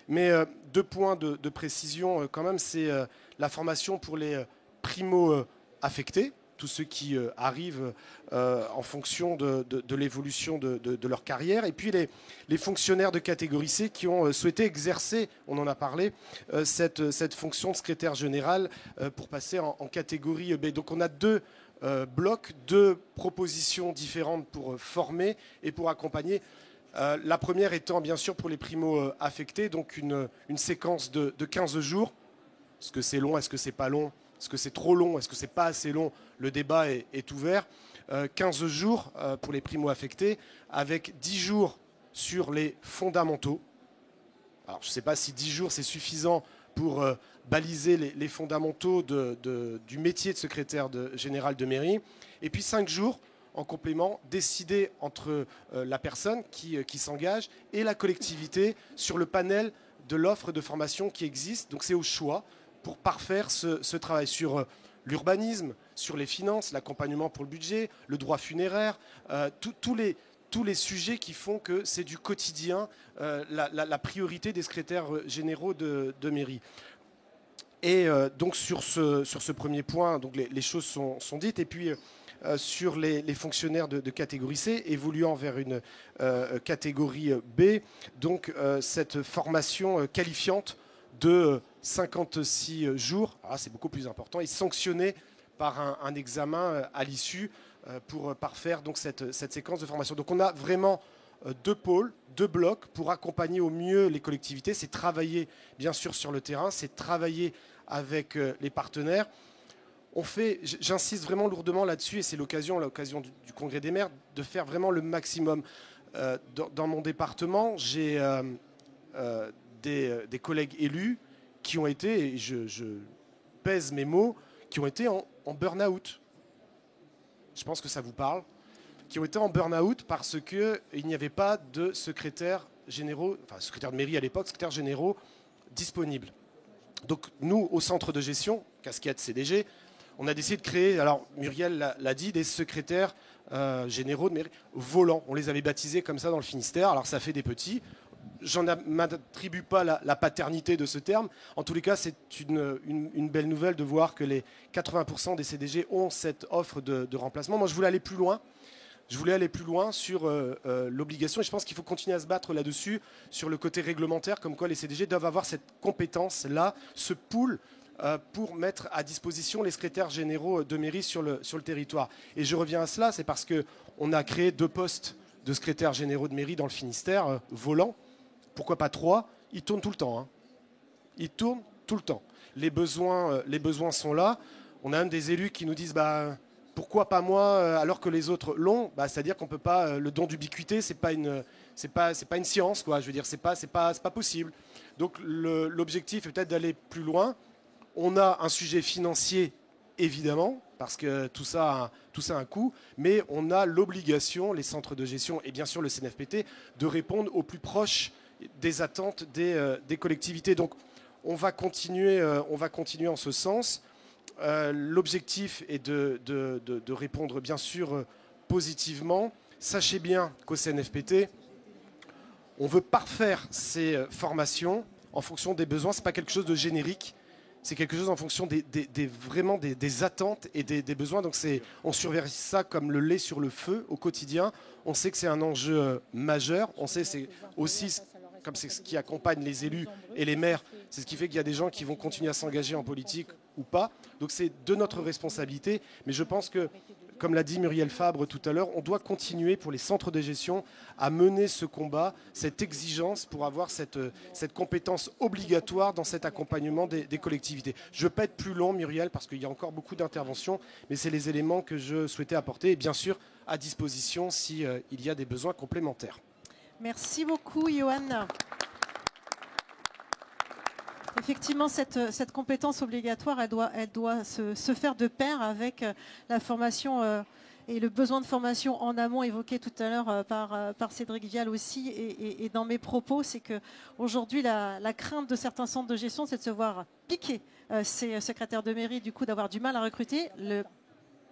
Mais 2 points de précision quand même, c'est la formation pour les primo-affectés, tous ceux qui arrivent en fonction de l'évolution de leur carrière, et puis les fonctionnaires de catégorie C qui ont souhaité exercer, on en a parlé, cette fonction de secrétaire général pour passer en catégorie B. Donc on a 2 blocs, 2 propositions différentes pour former et pour accompagner. La première étant bien sûr pour les primo-affectés, donc une séquence de 15 jours. Est-ce que c'est long? Est-ce que c'est pas long? Est-ce que c'est trop long? Est-ce que c'est pas assez long? Le débat est ouvert. 15 jours pour les primo-affectés, avec 10 jours sur les fondamentaux. Alors je ne sais pas si 10 jours c'est suffisant pour baliser les fondamentaux du métier de secrétaire général de mairie. Et puis 5 jours en complément, décider entre la personne qui s'engage et la collectivité sur le panel de l'offre de formation qui existe. Donc c'est au choix pour parfaire ce travail sur l'urbanisme, sur les finances, l'accompagnement pour le budget, le droit funéraire, tous les sujets qui font que c'est du quotidien la priorité des secrétaires généraux de mairie. Et donc sur ce premier point, donc les choses sont dites. Et puis sur les fonctionnaires de catégorie C évoluant vers une catégorie B, donc cette formation qualifiante de 56 jours, c'est beaucoup plus important, et sanctionnée par un examen à l'issue pour parfaire donc cette séquence de formation. Donc on a vraiment 2 pôles, 2 blocs pour accompagner au mieux les collectivités. C'est travailler bien sûr sur le terrain, c'est travailler avec les partenaires. J'insiste vraiment lourdement là-dessus, et c'est l'occasion du Congrès des maires de faire vraiment le maximum. Dans mon département, j'ai des collègues élus qui ont été, et je pèse mes mots, qui ont été en burn-out. Je pense que ça vous parle. Qui ont été en burn-out parce qu'il n'y avait pas de secrétaires généraux, enfin secrétaire de mairie à l'époque, secrétaires généraux disponibles. Donc nous, au centre de gestion, casquette CDG, on a décidé de créer, alors Muriel l'a dit, des secrétaires généraux de mairie volants. On les avait baptisés comme ça dans le Finistère. Alors ça fait des petits. Je m'attribue pas la paternité de ce terme. En tous les cas, c'est une belle nouvelle de voir que les 80% des CDG ont cette offre de remplacement. Moi, je voulais aller plus loin. Je voulais aller plus loin sur l'obligation, et je pense qu'il faut continuer à se battre là-dessus, sur le côté réglementaire, comme quoi les CDG doivent avoir cette compétence-là, ce pool, pour mettre à disposition les secrétaires généraux de mairie sur le territoire. Et je reviens à cela, c'est parce qu'on a créé 2 postes de secrétaires généraux de mairie dans le Finistère, volants. Pourquoi pas 3? Ils tournent tout le temps. Ils tournent tout le temps. Les besoins sont là. On a même des élus qui nous disent pourquoi pas moi alors que les autres l'ont. C'est-à-dire qu'on peut pas, le don d'ubiquité, c'est pas une science, quoi. Je veux dire, c'est pas possible. Donc l'objectif est peut-être d'aller plus loin. On a un sujet financier, évidemment, parce que tout ça a un coût, mais on a l'obligation, les centres de gestion et bien sûr le CNFPT, de répondre au plus proche des attentes des collectivités. Donc on va continuer en ce sens. L'objectif est de répondre bien sûr positivement. Sachez bien qu'au CNFPT, on veut parfaire ces formations en fonction des besoins. Ce n'est pas quelque chose de générique, c'est quelque chose en fonction vraiment des attentes et des besoins. Donc on surveille ça comme le lait sur le feu au quotidien. On sait que c'est un enjeu majeur. On sait que c'est aussi, comme c'est ce qui accompagne les élus et les maires, c'est ce qui fait qu'il y a des gens qui vont continuer à s'engager en politique ou pas. Donc c'est de notre responsabilité. Mais je pense que, comme l'a dit Muriel Fabre tout à l'heure, on doit continuer pour les centres de gestion à mener ce combat, cette exigence pour avoir cette compétence obligatoire dans cet accompagnement des collectivités. Je ne veux pas être plus long, Muriel, parce qu'il y a encore beaucoup d'interventions, mais c'est les éléments que je souhaitais apporter et bien sûr à disposition s'il y a des besoins complémentaires. Merci beaucoup, Johan. Effectivement, cette compétence obligatoire, elle doit se faire de pair avec la formation et le besoin de formation en amont évoqué tout à l'heure par Cédric Vial aussi. Et dans mes propos, c'est qu'aujourd'hui, la crainte de certains centres de gestion, c'est de se voir piquer ces secrétaires de mairie, du coup, d'avoir du mal à recruter. Le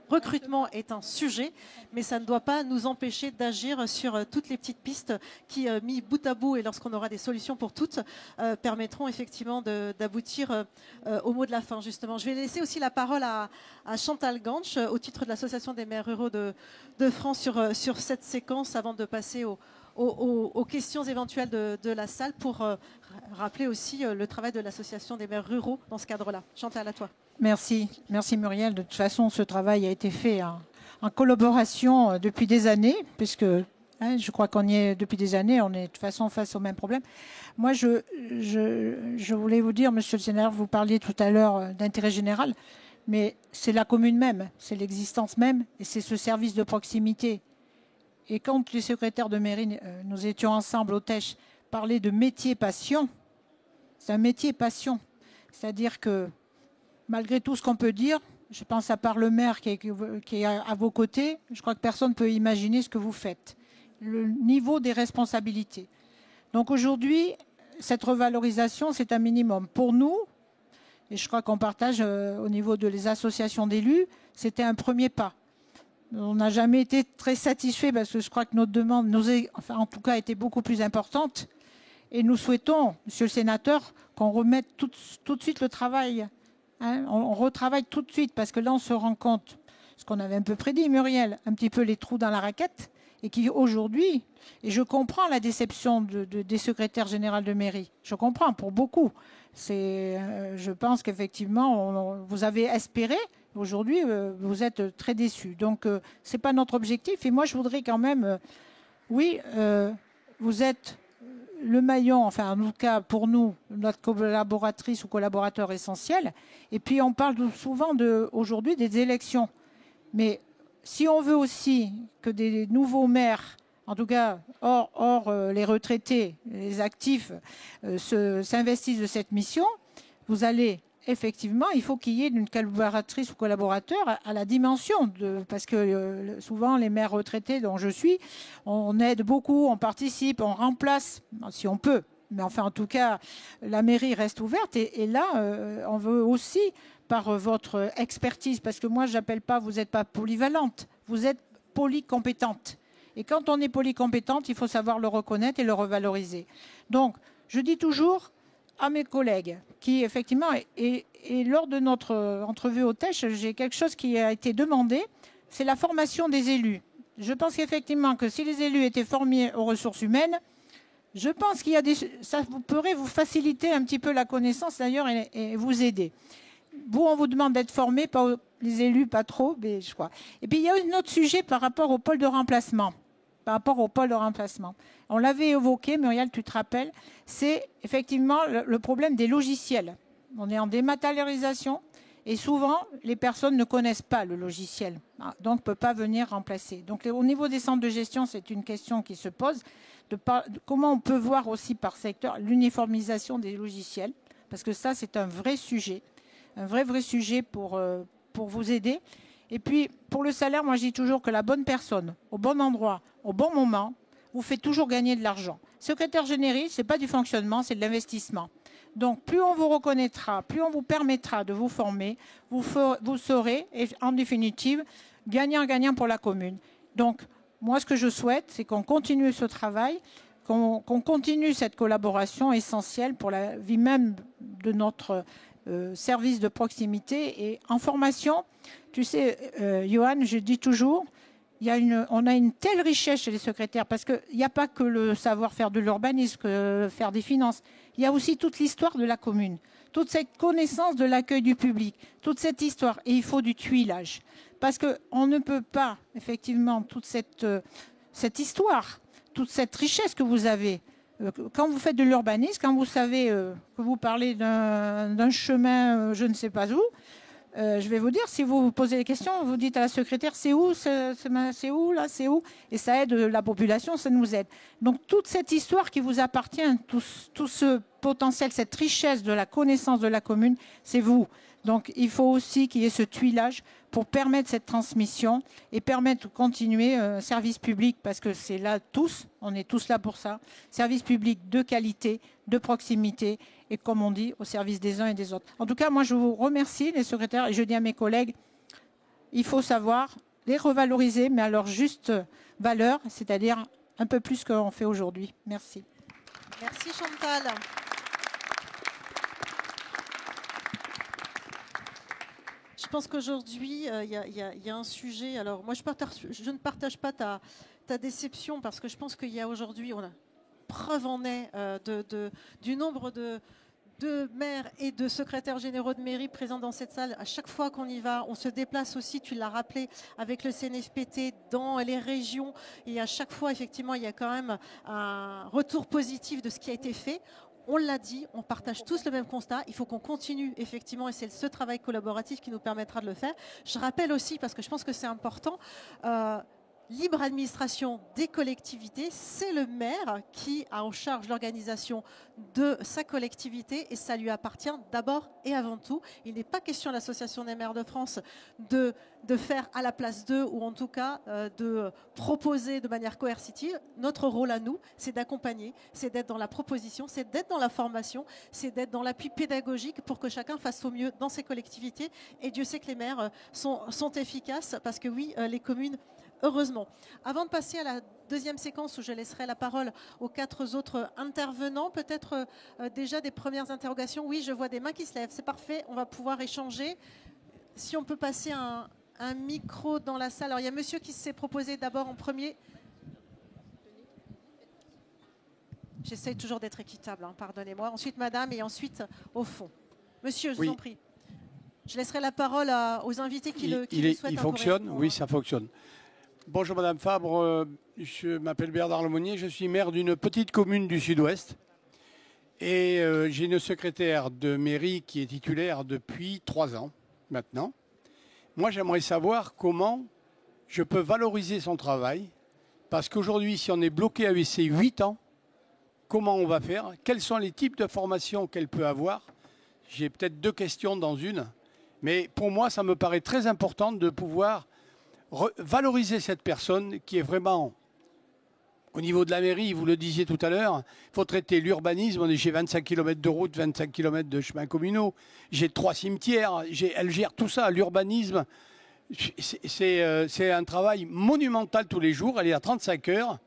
recrutement est un sujet, mais ça ne doit pas nous empêcher d'agir sur toutes les petites pistes qui, mis bout à bout, et lorsqu'on aura des solutions pour toutes, permettront effectivement d'aboutir au mot de la fin, justement. Je vais laisser aussi la parole à Chantal Ganch, au titre de l'Association des maires ruraux de France, sur cette séquence, avant de passer aux questions éventuelles de la salle, pour rappeler aussi le travail de l'Association des maires ruraux dans ce cadre-là. Chantal, à toi. Merci Muriel. De toute façon, ce travail a été fait en collaboration depuis des années, puisque je crois qu'on y est depuis des années, on est de toute façon face au même problème. Moi, je voulais vous dire, monsieur le sénateur, vous parliez tout à l'heure d'intérêt général, mais c'est la commune même, c'est l'existence même, et c'est ce service de proximité. Et quand les secrétaires de mairie, nous étions ensemble au TECH, parlaient de métier passion, c'est un métier passion. C'est-à-dire que malgré tout ce qu'on peut dire, je pense à part le maire qui est à vos côtés, je crois que personne ne peut imaginer ce que vous faites. Le niveau des responsabilités. Donc aujourd'hui, cette revalorisation, c'est un minimum. Pour nous, et je crois qu'on partage au niveau des associations d'élus, c'était un premier pas. On n'a jamais été très satisfaits parce que je crois que notre demande, en tout cas, était beaucoup plus importante. Et nous souhaitons, monsieur le sénateur, qu'on remette tout de suite le travail. On retravaille tout de suite parce que là, on se rend compte, ce qu'on avait un peu prédit, Muriel, un petit peu les trous dans la raquette, et qui aujourd'hui, et je comprends la déception des secrétaires généraux de mairie, je comprends pour beaucoup. Je pense qu'effectivement, vous avez espéré, aujourd'hui, vous êtes très déçus. Donc, ce n'est pas notre objectif. Et moi, je voudrais quand même, oui, vous êtes le maillon, enfin en tout cas pour nous, notre collaboratrice ou collaborateur essentiel. Et puis on parle souvent aujourd'hui des élections. Mais si on veut aussi que des nouveaux maires, en tout cas hors les retraités, les actifs, s'investissent de cette mission, vous allez effectivement, il faut qu'il y ait une collaboratrice ou collaborateur à la dimension, parce que souvent les maires retraités dont je suis, on aide beaucoup, on participe, on remplace, si on peut. Mais enfin, en tout cas, la mairie reste ouverte. Et là, on veut aussi, par votre expertise, parce que moi, je n'appelle pas, vous n'êtes pas polyvalente, vous êtes polycompétente. Et quand on est polycompétente, il faut savoir le reconnaître et le revaloriser. Donc, je dis toujours à mes collègues qui, effectivement, et lors de notre entrevue au TECH, j'ai quelque chose qui a été demandé, c'est la formation des élus. Je pense qu'effectivement, que si les élus étaient formés aux ressources humaines, je pense qu'il y a ça pourrait vous faciliter un petit peu la connaissance d'ailleurs et vous aider. Vous, on vous demande d'être formés, pas les élus, pas trop, mais je crois. Et puis, il y a un autre sujet par rapport au pôle de remplacement. On l'avait évoqué, Muriel, tu te rappelles, c'est effectivement le problème des logiciels. On est en dématérialisation et souvent, les personnes ne connaissent pas le logiciel, donc ne peuvent pas venir remplacer. Donc, au niveau des centres de gestion, c'est une question qui se pose. Comment on peut voir aussi par secteur l'uniformisation des logiciels, parce que ça, c'est un vrai sujet pour vous aider. Et puis, pour le salaire, moi, je dis toujours que la bonne personne, au bon endroit, au bon moment, vous fait toujours gagner de l'argent. Secrétaire généraux, ce n'est pas du fonctionnement, c'est de l'investissement. Donc, plus on vous reconnaîtra, plus on vous permettra de vous former, vous serez, en définitive, gagnant-gagnant pour la commune. Donc, moi, ce que je souhaite, c'est qu'on continue ce travail, qu'on continue cette collaboration essentielle pour la vie même de notre service de proximité. Et en formation, tu sais, Johan, je dis toujours, on a une telle richesse chez les secrétaires, parce qu'il n'y a pas que le savoir-faire de l'urbanisme, faire des finances. Il y a aussi toute l'histoire de la commune, toute cette connaissance de l'accueil du public, toute cette histoire. Et il faut du tuilage. Parce qu'on ne peut pas, effectivement, toute cette histoire, toute cette richesse que vous avez, quand vous faites de l'urbanisme, quand vous savez que vous parlez d'un chemin, je ne sais pas où, je vais vous dire, si vous vous posez des questions, vous dites à la secrétaire, c'est où, là, c'est où? Et ça aide la population, ça nous aide. Donc toute cette histoire qui vous appartient, tout ce potentiel, cette richesse de la connaissance de la commune, c'est vous. Donc il faut aussi qu'il y ait ce tuilage pour permettre cette transmission et permettre de continuer un service public, parce que c'est là tous, on est tous là pour ça, service public de qualité, de proximité, et comme on dit, au service des uns et des autres. En tout cas, moi je vous remercie les secrétaires, et je dis à mes collègues, il faut savoir les revaloriser, mais à leur juste valeur, c'est-à-dire un peu plus qu'on fait aujourd'hui. Merci. Merci Chantal. Je pense qu'aujourd'hui, il y a un sujet. Alors, moi, je ne partage pas ta déception, parce que je pense qu'il y a aujourd'hui, on a preuve en est du nombre de maires et de secrétaires généraux de mairie présents dans cette salle. À chaque fois qu'on y va, on se déplace aussi, tu l'as rappelé, avec le CNFPT dans les régions. Et à chaque fois, effectivement, il y a quand même un retour positif de ce qui a été fait. On l'a dit, on partage tous le même constat. Il faut qu'on continue, effectivement, et c'est ce travail collaboratif qui nous permettra de le faire. Je rappelle aussi, parce que je pense que c'est important, libre administration des collectivités, c'est le maire qui a en charge l'organisation de sa collectivité, et ça lui appartient d'abord et avant tout. Il n'est pas question à l'Association des maires de France de faire à la place d'eux, ou en tout cas de proposer de manière coercitive. Notre rôle à nous, c'est d'accompagner, c'est d'être dans la proposition, c'est d'être dans la formation, c'est d'être dans l'appui pédagogique pour que chacun fasse au mieux dans ses collectivités. Et Dieu sait que les maires sont efficaces, parce que oui, les communes, heureusement. Avant de passer à la deuxième séquence, où je laisserai la parole aux 4 autres intervenants, peut-être déjà des premières interrogations. Oui, je vois des mains qui se lèvent. C'est parfait, on va pouvoir échanger. Si on peut passer un micro dans la salle. Alors, il y a monsieur qui s'est proposé d'abord en premier. J'essaye toujours d'être équitable, hein, pardonnez-moi. Ensuite, madame, et ensuite, au fond. Monsieur, je vous en prie. Je laisserai la parole aux invités qui le souhaitent. Il fonctionne? Oui, ça fonctionne. Bonjour Madame Fabre, je m'appelle Bernard Lemonnier, je suis maire d'une petite commune du Sud-Ouest, et j'ai une secrétaire de mairie qui est titulaire depuis 3 ans maintenant. Moi, j'aimerais savoir comment je peux valoriser son travail, parce qu'aujourd'hui, si on est bloqué avec ses 8 ans, comment on va faire? Quels sont les types de formations qu'elle peut avoir? J'ai peut-être 2 questions dans une, mais pour moi, ça me paraît très important de pouvoir valoriser cette personne qui est vraiment, au niveau de la mairie, vous le disiez tout à l'heure, il faut traiter l'urbanisme. J'ai 25 km de route, 25 km de chemins communaux, j'ai 3 cimetières, elle gère tout ça, l'urbanisme. C'est un travail monumental tous les jours, elle est à 35 heures.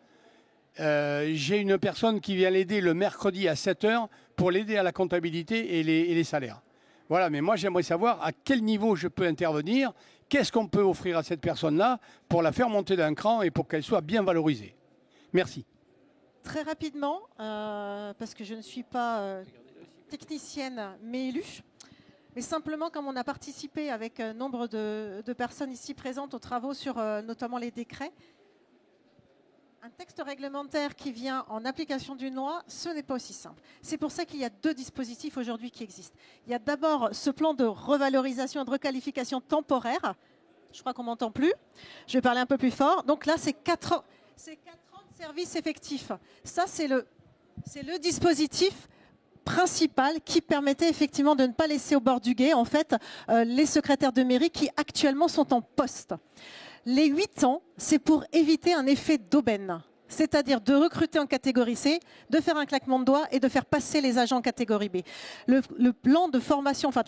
J'ai une personne qui vient l'aider le mercredi à 7 heures pour l'aider à la comptabilité et les salaires. Voilà, mais moi j'aimerais savoir à quel niveau je peux intervenir. Qu'est-ce qu'on peut offrir à cette personne-là pour la faire monter d'un cran et pour qu'elle soit bien valorisée? Merci. Très rapidement, parce que je ne suis pas technicienne, mais élue. Mais simplement, comme on a participé avec nombre de personnes ici présentes aux travaux sur notamment les décrets, un texte réglementaire qui vient en application d'une loi, ce n'est pas aussi simple. C'est pour ça qu'il y a 2 dispositifs aujourd'hui qui existent. Il y a d'abord ce plan de revalorisation et de requalification temporaire. Je crois qu'on m'entend plus. Je vais parler un peu plus fort. Donc là, c'est 4 ans. C'est 4 ans de service effectif. Ça, c'est le dispositif principal qui permettait effectivement de ne pas laisser au bord du gué, en fait, les secrétaires de mairie qui actuellement sont en poste. Les 8 ans, c'est pour éviter un effet d'aubaine. c'est-à-dire de recruter en catégorie C, de faire un claquement de doigts et de faire passer les agents en catégorie B. Le plan de formation, enfin,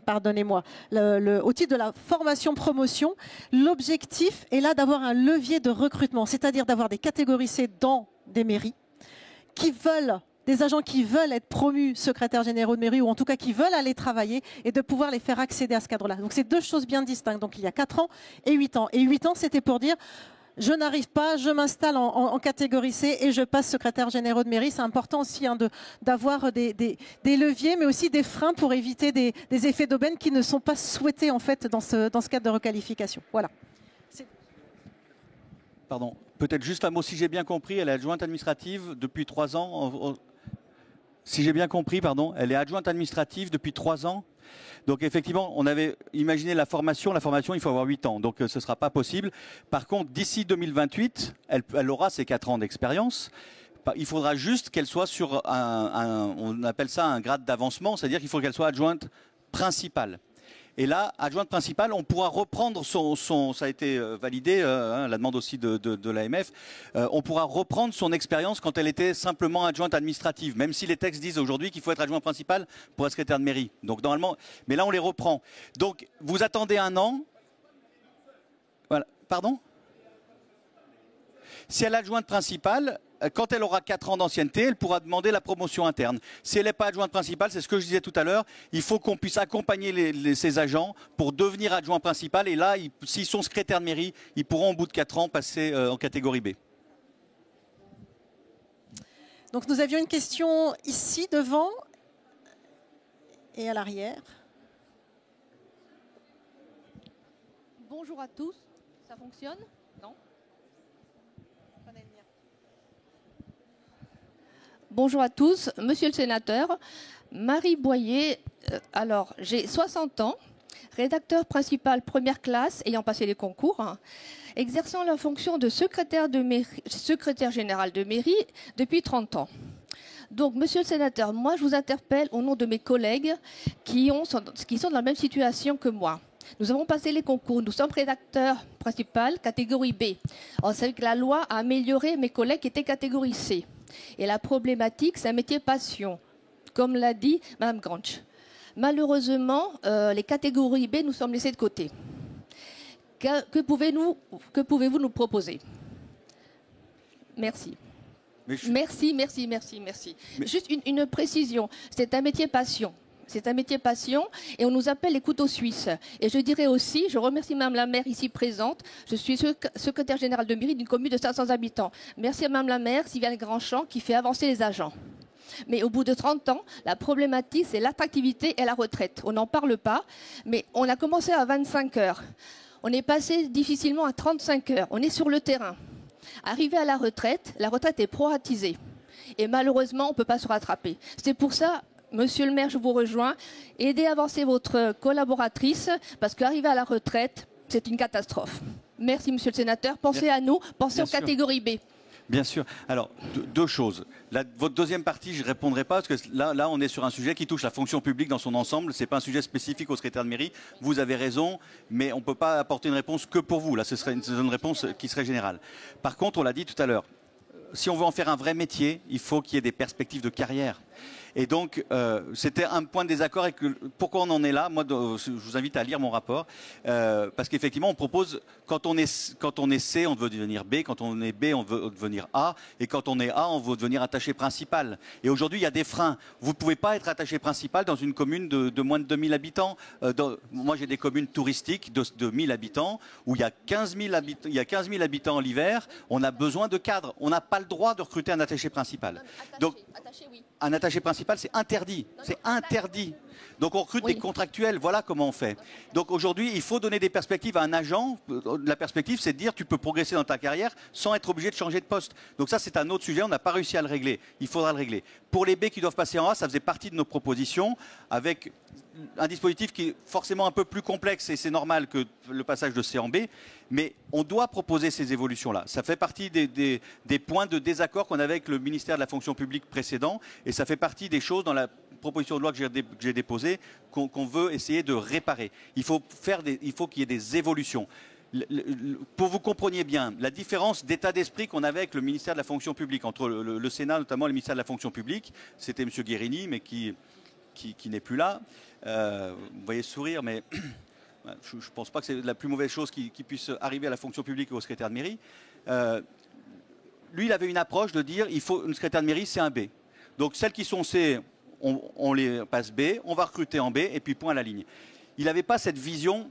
pardonnez-moi, au titre de la formation-promotion, l'objectif est là d'avoir un levier de recrutement, c'est-à-dire d'avoir des catégories C dans des mairies des agents qui veulent être promus secrétaires généraux de mairie ou en tout cas qui veulent aller travailler et de pouvoir les faire accéder à ce cadre-là. Donc c'est deux choses bien distinctes. Donc il y a 4 ans et 8 ans. Et 8 ans, c'était pour dire je n'arrive pas, je m'installe en catégorie C et je passe secrétaire généraux de mairie. C'est important aussi d'avoir des leviers, mais aussi des freins pour éviter des effets d'aubaine qui ne sont pas souhaités en fait dans ce cadre de requalification. Voilà. Pardon, peut-être juste un mot, si j'ai bien compris, elle est adjointe administrative depuis 3 ans. Si j'ai bien compris, pardon, elle est adjointe administrative depuis 3 ans. Donc effectivement, on avait imaginé la formation, il faut avoir 8 ans, donc ce ne sera pas possible. Par contre, d'ici 2028, elle aura ses 4 ans d'expérience. Il faudra juste qu'elle soit sur on appelle ça un grade d'avancement, c'est-à-dire qu'il faut qu'elle soit adjointe principale. Et là, adjointe principale, on pourra reprendre ça a été validé, la demande aussi de l'AMF, on pourra reprendre son expérience quand elle était simplement adjointe administrative, même si les textes disent aujourd'hui qu'il faut être adjoint principal pour être secrétaire de mairie. Donc normalement, mais là on les reprend. Donc vous attendez 1 an. Voilà. Pardon ? Si elle est adjointe principale, quand elle aura 4 ans d'ancienneté, elle pourra demander la promotion interne. Si elle n'est pas adjointe principale, c'est ce que je disais tout à l'heure, il faut qu'on puisse accompagner ces agents pour devenir adjoint principal. Et là, s'ils sont secrétaires de mairie, ils pourront au bout de 4 ans passer en catégorie B. Donc nous avions une question ici, devant et à l'arrière. Bonjour à tous, ça fonctionne ? Non ? Bonjour à tous, monsieur le sénateur, Marie Boyer, alors j'ai 60 ans, rédacteur principal première classe ayant passé les concours, exerçant la fonction de secrétaire général de mairie depuis 30 ans. Donc monsieur le sénateur, moi je vous interpelle au nom de mes collègues qui sont dans la même situation que moi. Nous avons passé les concours, nous sommes rédacteurs principal catégorie B. On sait que la loi a amélioré mes collègues qui étaient catégorie C. Et la problématique, c'est un métier passion, comme l'a dit Mme Granch. Malheureusement, les catégories B nous sommes laissés de côté. Que pouvez-vous nous proposer ? Merci. Merci. Juste une précision, c'est un métier passion. C'est un métier passion et on nous appelle les couteaux suisses. Et je dirais aussi, je remercie Mme la maire ici présente, je suis secrétaire générale de mairie d'une commune de 500 habitants. Merci à Mme la maire, Sylviane Grandchamp, qui fait avancer les agents. Mais au bout de 30 ans, la problématique, c'est l'attractivité et la retraite. On n'en parle pas, mais on a commencé à 25 heures. On est passé difficilement à 35 heures. On est sur le terrain. Arrivé à la retraite est proratisée. Et malheureusement, on ne peut pas se rattraper. C'est pour ça... Monsieur le maire, je vous rejoins. Aidez à avancer votre collaboratrice parce qu'arriver à la retraite, c'est une catastrophe. Merci, monsieur le sénateur. Pensez à nous, pensez aux catégories B. Bien sûr. Alors, 2 choses. Votre deuxième partie, je ne répondrai pas parce que là, on est sur un sujet qui touche la fonction publique dans son ensemble. Ce n'est pas un sujet spécifique au secrétaire de mairie. Vous avez raison, mais on ne peut pas apporter une réponse que pour vous. Là, ce serait une réponse qui serait générale. Par contre, on l'a dit tout à l'heure, si on veut en faire un vrai métier, il faut qu'il y ait des perspectives de carrière. Et donc, c'était un point de désaccord. Et pourquoi on en est là ? Moi, je vous invite à lire mon rapport. Parce qu'effectivement, on propose, quand on est C, on veut devenir B. Quand on est B, on veut devenir A. Et quand on est A, on veut devenir attaché principal. Et aujourd'hui, il y a des freins. Vous ne pouvez pas être attaché principal dans une commune de moins de 2000 habitants. Moi, j'ai des communes touristiques de 1000 habitants où il y a 15 000 habitants l'hiver. On a besoin de cadres. On n'a pas le droit de recruter un attaché principal. Attaché, oui. Un attaché principal, c'est interdit. C'est interdit. Donc on recrute des contractuels. Voilà comment on fait. Donc aujourd'hui, il faut donner des perspectives à un agent. La perspective, c'est de dire tu peux progresser dans ta carrière sans être obligé de changer de poste. Donc ça, c'est un autre sujet. On n'a pas réussi à le régler. Il faudra le régler. Pour les B qui doivent passer en A, ça faisait partie de nos propositions avec un dispositif qui est forcément un peu plus complexe et c'est normal que le passage de C en B, mais on doit proposer ces évolutions-là. Ça fait partie des points de désaccord qu'on avait avec le ministère de la fonction publique précédent et ça fait partie des choses dans la proposition de loi que j'ai déposée qu'on veut essayer de réparer. Il faut qu'il y ait des évolutions. Pour vous compreniez bien, la différence d'état d'esprit qu'on avait avec le ministère de la fonction publique, entre le Sénat, notamment le ministère de la fonction publique, c'était M. Guérini, mais qui n'est plus là. Vous voyez sourire, mais je ne pense pas que c'est la plus mauvaise chose qui puisse arriver à la fonction publique et au secrétaire de mairie. Lui, il avait une approche de dire, il faut une secrétaire de mairie, c'est un B. Donc celles qui sont C, on les passe B, on va recruter en B, et puis point à la ligne. Il n'avait pas cette vision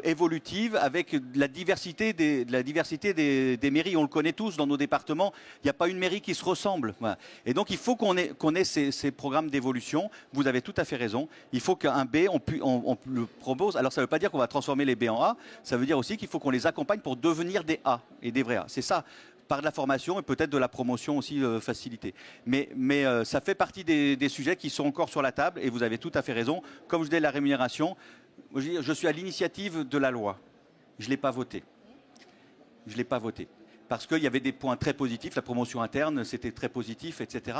évolutive avec la diversité des mairies. On le connaît tous dans nos départements. Il n'y a pas une mairie qui se ressemble. Voilà. Et donc il faut qu'on ait ces programmes d'évolution. Vous avez tout à fait raison. Il faut qu'un B, on le propose. Alors ça ne veut pas dire qu'on va transformer les B en A. Ça veut dire aussi qu'il faut qu'on les accompagne pour devenir des A et des vrais A. C'est ça. Par de la formation et peut-être de la promotion aussi facilitée. Mais ça fait partie des sujets qui sont encore sur la table et vous avez tout à fait raison. Comme je disais, la rémunération, je suis à l'initiative de la loi. Je ne l'ai pas votée. Je ne l'ai pas votée. Parce qu'il y avait des points très positifs, la promotion interne, c'était très positif, etc.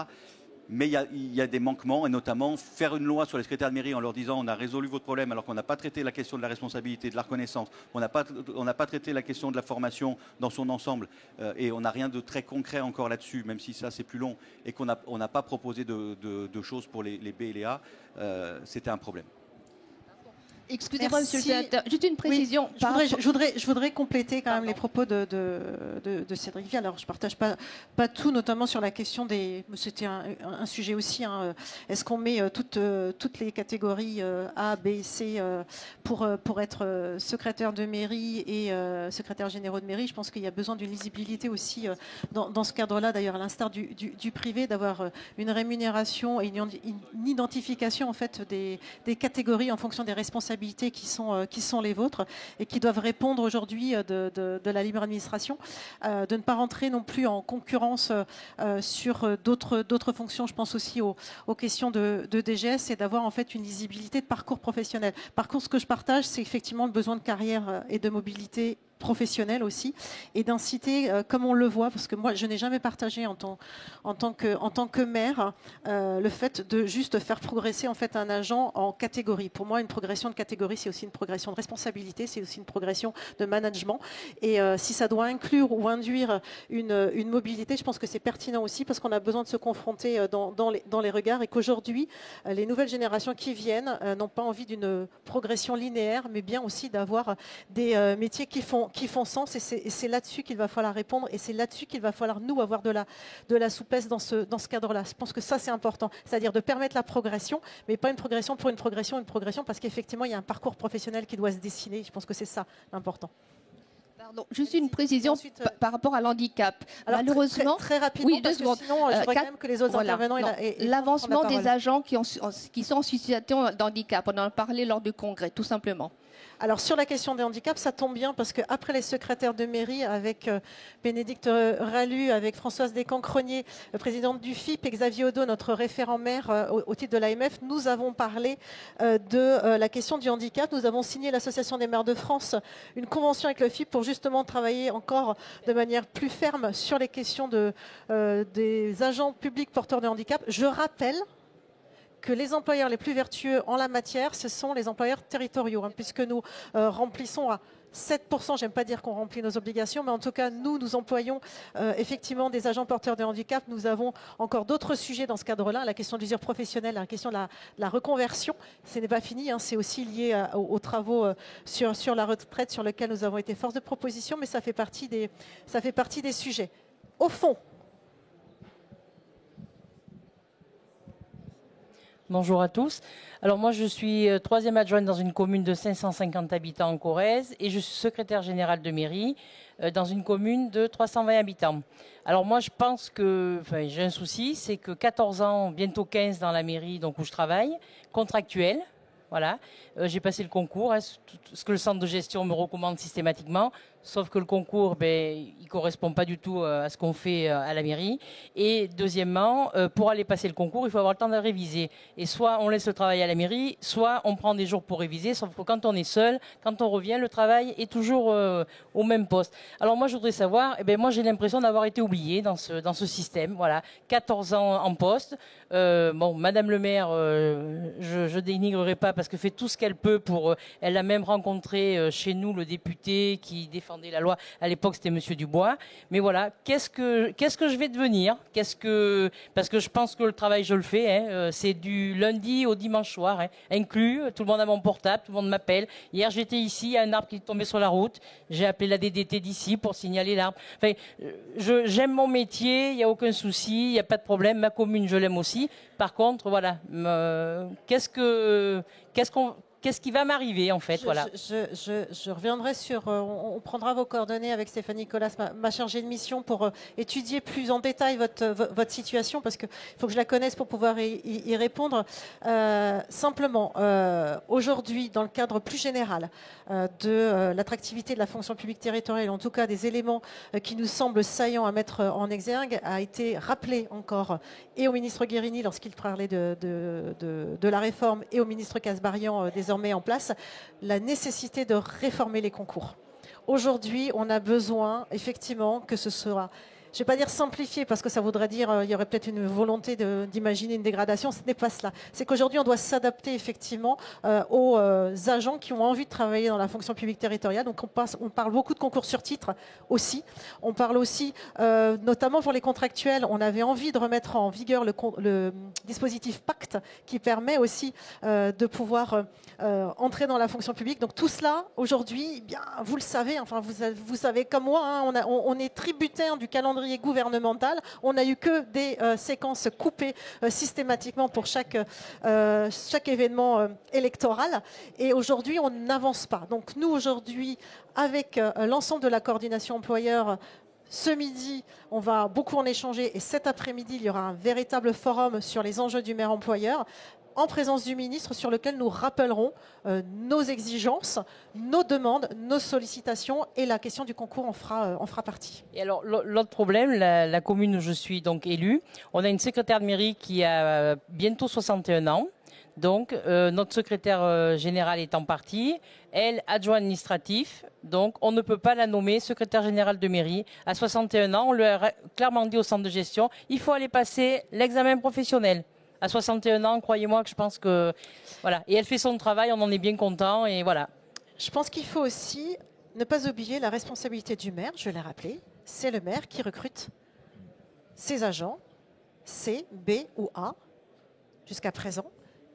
Mais il y a des manquements, et notamment faire une loi sur les secrétaires de mairie en leur disant on a résolu votre problème alors qu'on n'a pas traité la question de la responsabilité, de la reconnaissance, on n'a pas traité la question de la formation dans son ensemble, et on n'a rien de très concret encore là-dessus, même si ça c'est plus long, et qu'on n'a pas proposé de choses pour les B et les A, c'était un problème. Excusez-moi, monsieur le sénateur, juste une précision. Oui, je voudrais compléter quand même les propos de Cédric Vial. Alors, je ne partage pas tout, notamment sur la question des... C'était un sujet aussi. Hein, est-ce qu'on met toutes les catégories A, B, C pour être secrétaire de mairie et secrétaire généraux de mairie? Je pense qu'il y a besoin d'une lisibilité aussi dans ce cadre-là, d'ailleurs, à l'instar du privé, d'avoir une rémunération et une identification en fait, des catégories en fonction des responsabilités qui sont les vôtres et qui doivent répondre aujourd'hui de la libre administration, de ne pas rentrer non plus en concurrence sur d'autres fonctions. Je pense aussi aux questions de DGS et d'avoir en fait une lisibilité de parcours professionnel. Par contre, ce que je partage, c'est effectivement le besoin de carrière et de mobilité professionnelle aussi, et d'inciter, comme on le voit, parce que moi je n'ai jamais partagé en tant que maire le fait de juste faire progresser en fait un agent en catégorie. Pour moi, une progression de catégorie, c'est aussi une progression de responsabilité, c'est aussi une progression de management. Et si ça doit inclure ou induire une mobilité, je pense que c'est pertinent aussi parce qu'on a besoin de se confronter dans les regards et qu'aujourd'hui, les nouvelles générations qui viennent n'ont pas envie d'une progression linéaire, mais bien aussi d'avoir des métiers qui font sens, et c'est là-dessus qu'il va falloir répondre, et c'est là-dessus qu'il va falloir, nous, avoir de la souplesse dans ce cadre-là. Je pense que ça, c'est important, c'est-à-dire de permettre la progression, mais pas une progression pour une progression, parce qu'effectivement, il y a un parcours professionnel qui doit se dessiner. Je pense que c'est ça l'important. Pardon, juste une précision ensuite, par rapport à l'handicap. Alors, malheureusement, très rapidement, oui, parce que sinon, je voudrais quand même que les autres intervenants... L'avancement des agents qui sont en situation d'handicap, on en a parlé lors du congrès, tout simplement. Alors sur la question des handicaps, ça tombe bien parce qu'après les secrétaires de mairie, avec Bénédicte Ralu, avec Françoise Descamps-Cronier, présidente du FIP, et Xavier Odo, notre référent maire au titre de l'AMF, nous avons parlé de la question du handicap. Nous avons signé l'Association des maires de France une convention avec le FIP pour justement travailler encore de manière plus ferme sur les questions des agents publics porteurs de handicap. Je rappelle que les employeurs les plus vertueux en la matière, ce sont les employeurs territoriaux, hein, puisque nous remplissons à 7%, j'aime pas dire qu'on remplit nos obligations, mais en tout cas, nous employons effectivement des agents porteurs de handicap. Nous avons encore d'autres sujets dans ce cadre-là, la question de l'usure professionnelle, la question de la reconversion. Ce n'est pas fini, hein, c'est aussi lié aux travaux sur la retraite sur lesquels nous avons été force de proposition, mais ça fait partie des sujets. Au fond, bonjour à tous. Alors moi je suis troisième adjointe dans une commune de 550 habitants en Corrèze et je suis secrétaire générale de mairie dans une commune de 320 habitants. Alors moi je pense que, j'ai un souci, c'est que 14 ans, bientôt 15 dans la mairie donc où je travaille, contractuel. Voilà, j'ai passé le concours, ce que le centre de gestion me recommande systématiquement. Sauf que le concours, il ne correspond pas du tout à ce qu'on fait à la mairie. Et deuxièmement, pour aller passer le concours, il faut avoir le temps de réviser. Et soit on laisse le travail à la mairie, soit on prend des jours pour réviser. Sauf que quand on est seul, quand on revient, le travail est toujours au même poste. Alors moi, je voudrais savoir, moi j'ai l'impression d'avoir été oubliée dans ce système. Voilà, 14 ans en poste. Madame le maire, je dénigrerai pas parce que fait tout ce qu'elle peut pour... elle a même rencontré chez nous le député qui défendait la loi. À l'époque, c'était Monsieur Dubois. Mais voilà, qu'est-ce que je vais devenir? Parce que je pense que le travail, je le fais. C'est du lundi au dimanche soir, inclus. Tout le monde a mon portable, tout le monde m'appelle. Hier, j'étais ici, il y a un arbre qui est tombé sur la route. J'ai appelé la DDT d'ici pour signaler l'arbre. Enfin, j'aime mon métier, il n'y a aucun souci, il n'y a pas de problème. Ma commune, je l'aime aussi. Par contre, voilà, qu'est-ce qui va m'arriver, en fait, voilà. Je reviendrai sur... on prendra vos coordonnées avec Stéphanie Collas, ma chargée de mission, pour étudier plus en détail votre situation, parce qu'il faut que je la connaisse pour pouvoir y répondre. Simplement, aujourd'hui, dans le cadre plus général de l'attractivité de la fonction publique territoriale, en tout cas des éléments qui nous semblent saillants à mettre en exergue, a été rappelé encore, et au ministre Guérini lorsqu'il parlait de la réforme, et au ministre Kasbarian désormais en place, la nécessité de réformer les concours. Aujourd'hui, on a besoin, effectivement, que ce soit, je ne vais pas dire simplifié, parce que ça voudrait dire il y aurait peut-être une volonté d'imaginer une dégradation. Ce n'est pas cela. C'est qu'aujourd'hui, on doit s'adapter effectivement aux agents qui ont envie de travailler dans la fonction publique territoriale. Donc, on parle beaucoup de concours sur titre aussi. On parle aussi, notamment pour les contractuels, on avait envie de remettre en vigueur le dispositif Pacte, qui permet aussi de pouvoir entrer dans la fonction publique. Donc, tout cela, aujourd'hui, bien, vous le savez, enfin, vous savez comme moi, on est tributaire du calendrier gouvernemental. On n'a eu que des séquences coupées systématiquement pour chaque événement électoral. Et aujourd'hui, on n'avance pas. Donc nous, aujourd'hui, avec l'ensemble de la coordination employeur, ce midi, on va beaucoup en échanger. Et cet après-midi, il y aura un véritable forum sur les enjeux du maire employeur, en présence du ministre, sur lequel nous rappellerons nos exigences, nos demandes, nos sollicitations, et la question du concours en fera partie. Et alors, l'autre problème, la commune où je suis donc élue, on a une secrétaire de mairie qui a bientôt 61 ans. Donc, notre secrétaire général étant parti, elle, adjoint administratif, donc on ne peut pas la nommer secrétaire générale de mairie. À 61 ans, on lui a clairement dit au centre de gestion, il faut aller passer l'examen professionnel. À 61 ans, croyez-moi que je pense que... Voilà. Et elle fait son travail, on en est bien content, et voilà. Je pense qu'il faut aussi ne pas oublier la responsabilité du maire, je l'ai rappelé. C'est le maire qui recrute ses agents, C, B ou A, jusqu'à présent,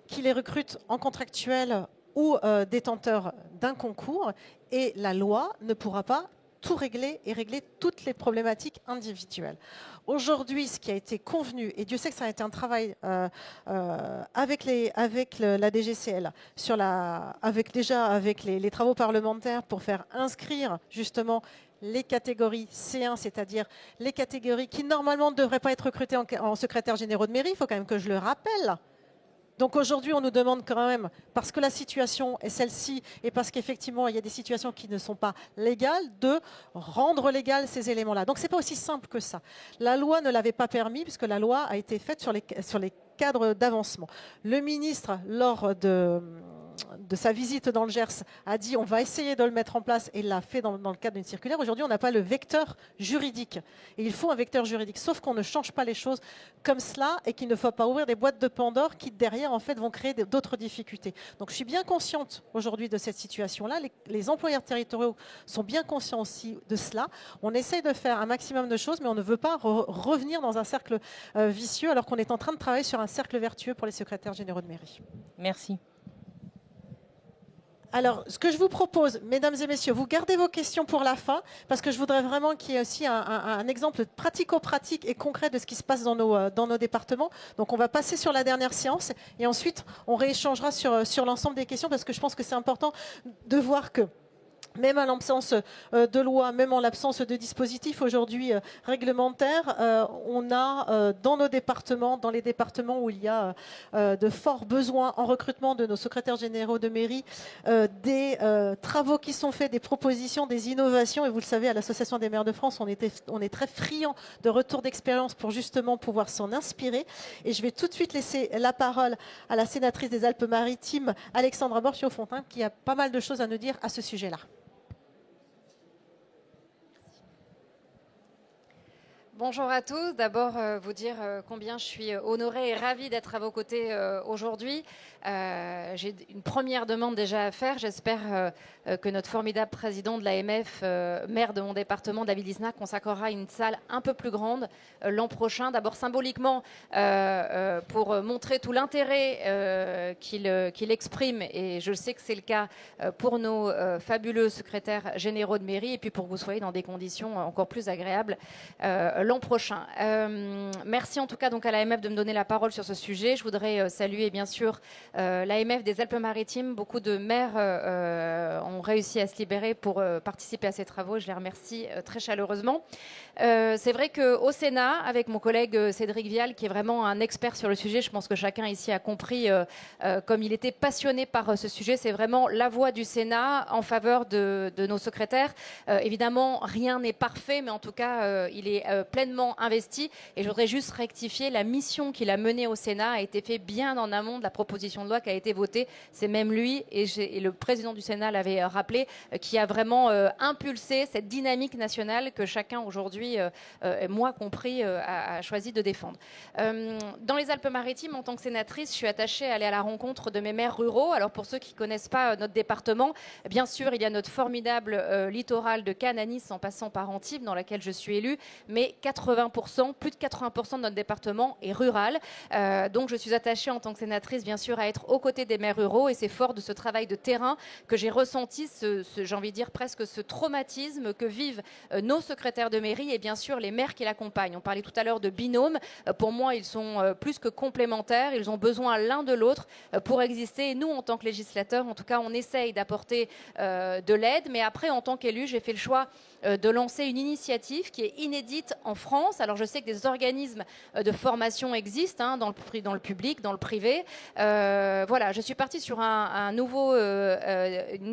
qui les recrute en contractuel ou détenteur d'un concours, et la loi ne pourra pas tout régler et régler toutes les problématiques individuelles. Aujourd'hui, ce qui a été convenu, et Dieu sait que ça a été un travail avec la DGCL, avec les travaux parlementaires pour faire inscrire justement les catégories C1, c'est-à-dire les catégories qui normalement ne devraient pas être recrutées en secrétaire généraux de mairie, il faut quand même que je le rappelle. Donc aujourd'hui, on nous demande quand même, parce que la situation est celle-ci et parce qu'effectivement, il y a des situations qui ne sont pas légales, de rendre légales ces éléments-là. Donc ce n'est pas aussi simple que ça. La loi ne l'avait pas permis puisque la loi a été faite sur les cadres d'avancement. Le ministre, lors de sa visite dans le Gers, a dit on va essayer de le mettre en place, et l'a fait dans le cadre d'une circulaire. Aujourd'hui, on n'a pas le vecteur juridique. Et il faut un vecteur juridique. Sauf qu'on ne change pas les choses comme cela et qu'il ne faut pas ouvrir des boîtes de Pandore qui, derrière, en fait, vont créer d'autres difficultés. Donc, je suis bien consciente aujourd'hui de cette situation-là. Les employeurs territoriaux sont bien conscients aussi de cela. On essaye de faire un maximum de choses, mais on ne veut pas revenir dans un cercle vicieux alors qu'on est en train de travailler sur un cercle vertueux pour les secrétaires généraux de mairie. Merci. Alors, ce que je vous propose, mesdames et messieurs, vous gardez vos questions pour la fin, parce que je voudrais vraiment qu'il y ait aussi un exemple pratico-pratique et concret de ce qui se passe dans nos départements. Donc, on va passer sur la dernière séance, et ensuite, on rééchangera sur l'ensemble des questions, parce que je pense que c'est important de voir que Même en l'absence de loi, même en l'absence de dispositifs aujourd'hui réglementaires, on a dans nos départements, dans les départements où il y a de forts besoins en recrutement de nos secrétaires généraux de mairie, des travaux qui sont faits, des propositions, des innovations. Et vous le savez, à l'Association des maires de France, on est très friands de retours d'expérience pour justement pouvoir s'en inspirer. Et je vais tout de suite laisser la parole à la sénatrice des Alpes-Maritimes, Alexandra Borchio-Fontimp, qui a pas mal de choses à nous dire à ce sujet-là. Bonjour à tous. D'abord, vous dire combien je suis honorée et ravie d'être à vos côtés aujourd'hui. J'ai une première demande déjà à faire. J'espère que notre formidable président de l'AMF, maire de mon département, David Lisnard, consacrera une salle un peu plus grande l'an prochain. D'abord symboliquement pour montrer tout l'intérêt qu'il exprime, et je sais que c'est le cas pour nos fabuleux secrétaires généraux de mairie, et puis pour que vous soyez dans des conditions encore plus agréables l'an prochain. Merci en tout cas donc à l'AMF de me donner la parole sur ce sujet. Je voudrais saluer bien sûr l'AMF des Alpes-Maritimes. Beaucoup de maires ont réussi à se libérer pour participer à ces travaux. Je les remercie très chaleureusement. C'est vrai qu'au Sénat, avec mon collègue Cédric Vial, qui est vraiment un expert sur le sujet, je pense que chacun ici a compris comme il était passionné par ce sujet. C'est vraiment la voix du Sénat en faveur de nos secrétaires. Évidemment, rien n'est parfait, mais en tout cas, il est pleinement investi. Et je voudrais juste rectifier, la mission qu'il a menée au Sénat a été faite bien en amont de la proposition de loi qui a été votée. C'est même lui, et le président du Sénat l'avait rappelé, qui a vraiment impulsé cette dynamique nationale que chacun aujourd'hui, moi compris, a choisi de défendre. Dans les Alpes-Maritimes, en tant que sénatrice, je suis attachée à aller à la rencontre de mes maires ruraux. Alors pour ceux qui ne connaissent pas notre département, bien sûr, il y a notre formidable littoral de Cannes à Nice en passant par Antibes, dans laquelle je suis élue, mais 80%, plus de 80% de notre département est rural. Donc je suis attachée en tant que sénatrice, bien sûr, à être aux côtés des maires ruraux, et c'est fort de ce travail de terrain que j'ai ressenti, j'ai envie de dire presque ce traumatisme que vivent nos secrétaires de mairie et bien sûr les maires qui l'accompagnent. On parlait tout à l'heure de binômes. Pour moi, ils sont plus que complémentaires. Ils ont besoin l'un de l'autre pour exister. Et nous, en tant que législateurs, en tout cas, on essaye d'apporter de l'aide. Mais après, en tant qu'élu, j'ai fait le choix de lancer une initiative qui est inédite en France. Alors, je sais que des organismes de formation existent dans le public, dans le privé. Voilà, je suis partie sur une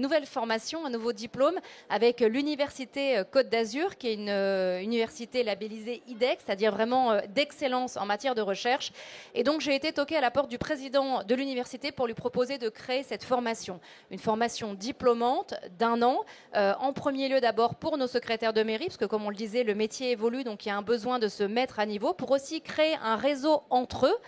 nouvelle formation, un nouveau diplôme avec l'Université Côte d'Azur, qui est une université labellisée IDEX, c'est-à-dire vraiment d'excellence en matière de recherche. Et donc, j'ai été toquée à la porte du président de l'université pour lui proposer de créer cette formation. Une formation diplômante d'1 an. En premier lieu, d'abord, pour nos secrétaires de mairie, parce que, comme on le disait, le métier évolue, donc il y a un besoin de se mettre à niveau, pour aussi créer un réseau entre eux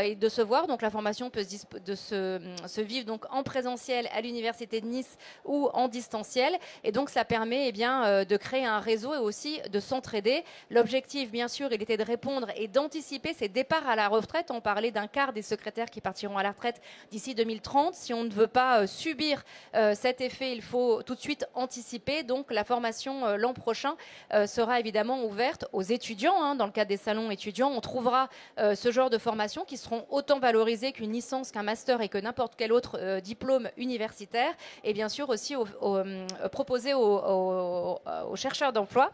et de se voir. Donc, la formation peut se vivre donc en présentiel à l'université de Nice ou en distanciel. Et donc, ça permet de créer un réseau et aussi de s'entraider. L'objectif, bien sûr, il était de répondre et d'anticiper ces départs à la retraite. On parlait d'un quart des secrétaires qui partiront à la retraite d'ici 2030. Si on ne veut pas subir cet effet, il faut tout de suite anticiper. Donc, la formation l'an prochain sera évidemment ouverte aux étudiants. Dans le cadre des salons étudiants, on trouvera ce genre de formations qui seront autant valorisées qu'une licence, qu'un master et que n'importe quel autre diplôme universitaire. Et bien sûr aussi proposé aux chercheurs d'emploi,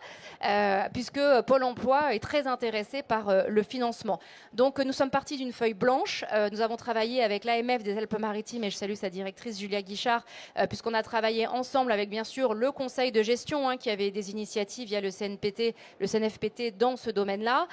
puisque Pôle emploi est très intéressé par le financement. Donc nous sommes partis d'une feuille blanche. Nous avons travaillé avec l'AMF des Alpes-Maritimes, et je salue sa directrice Julia Guichard, puisqu'on a travaillé ensemble avec bien sûr le conseil de gestion qui avait des initiatives via le CNFPT dans ce domaine-là,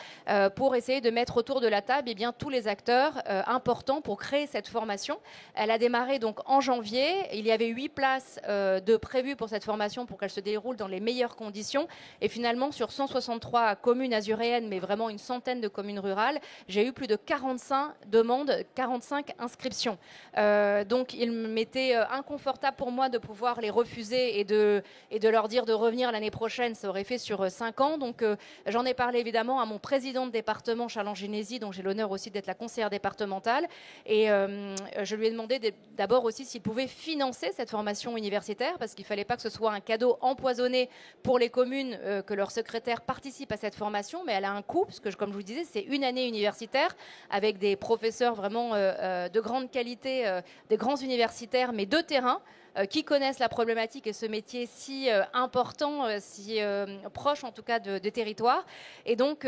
pour essayer de mettre autour de la table tous les acteurs importants pour créer cette formation. Elle a démarré donc en janvier. Il y avait 8 places de prévues pour cette formation pour qu'elle se déroule dans les meilleures conditions. Et finalement, sur 163 communes azuréennes, mais vraiment une centaine de communes rurales, j'ai eu plus de 45 demandes, 45 inscriptions. Donc, il m'était inconfortable pour moi de pouvoir les refuser et de leur dire de revenir l'année prochaine. Ça aurait fait sur 5 ans. Donc, j'en ai parlé évidemment à mon président de département, Charles Génési, dont j'ai l'honneur aussi d'être la conseillère départementale. Et je lui ai demandé d'abord aussi s'il pouvait financer cette formation universitaire, parce qu'il ne fallait pas que ce soit un cadeau empoisonné pour les communes que leurs secrétaires participent à cette formation, mais elle a un coût, parce que comme je vous disais, c'est une année universitaire avec des professeurs vraiment de grande qualité, des grands universitaires, mais de terrain. qui connaissent la problématique et ce métier si important, si proche en tout cas de territoire. Et donc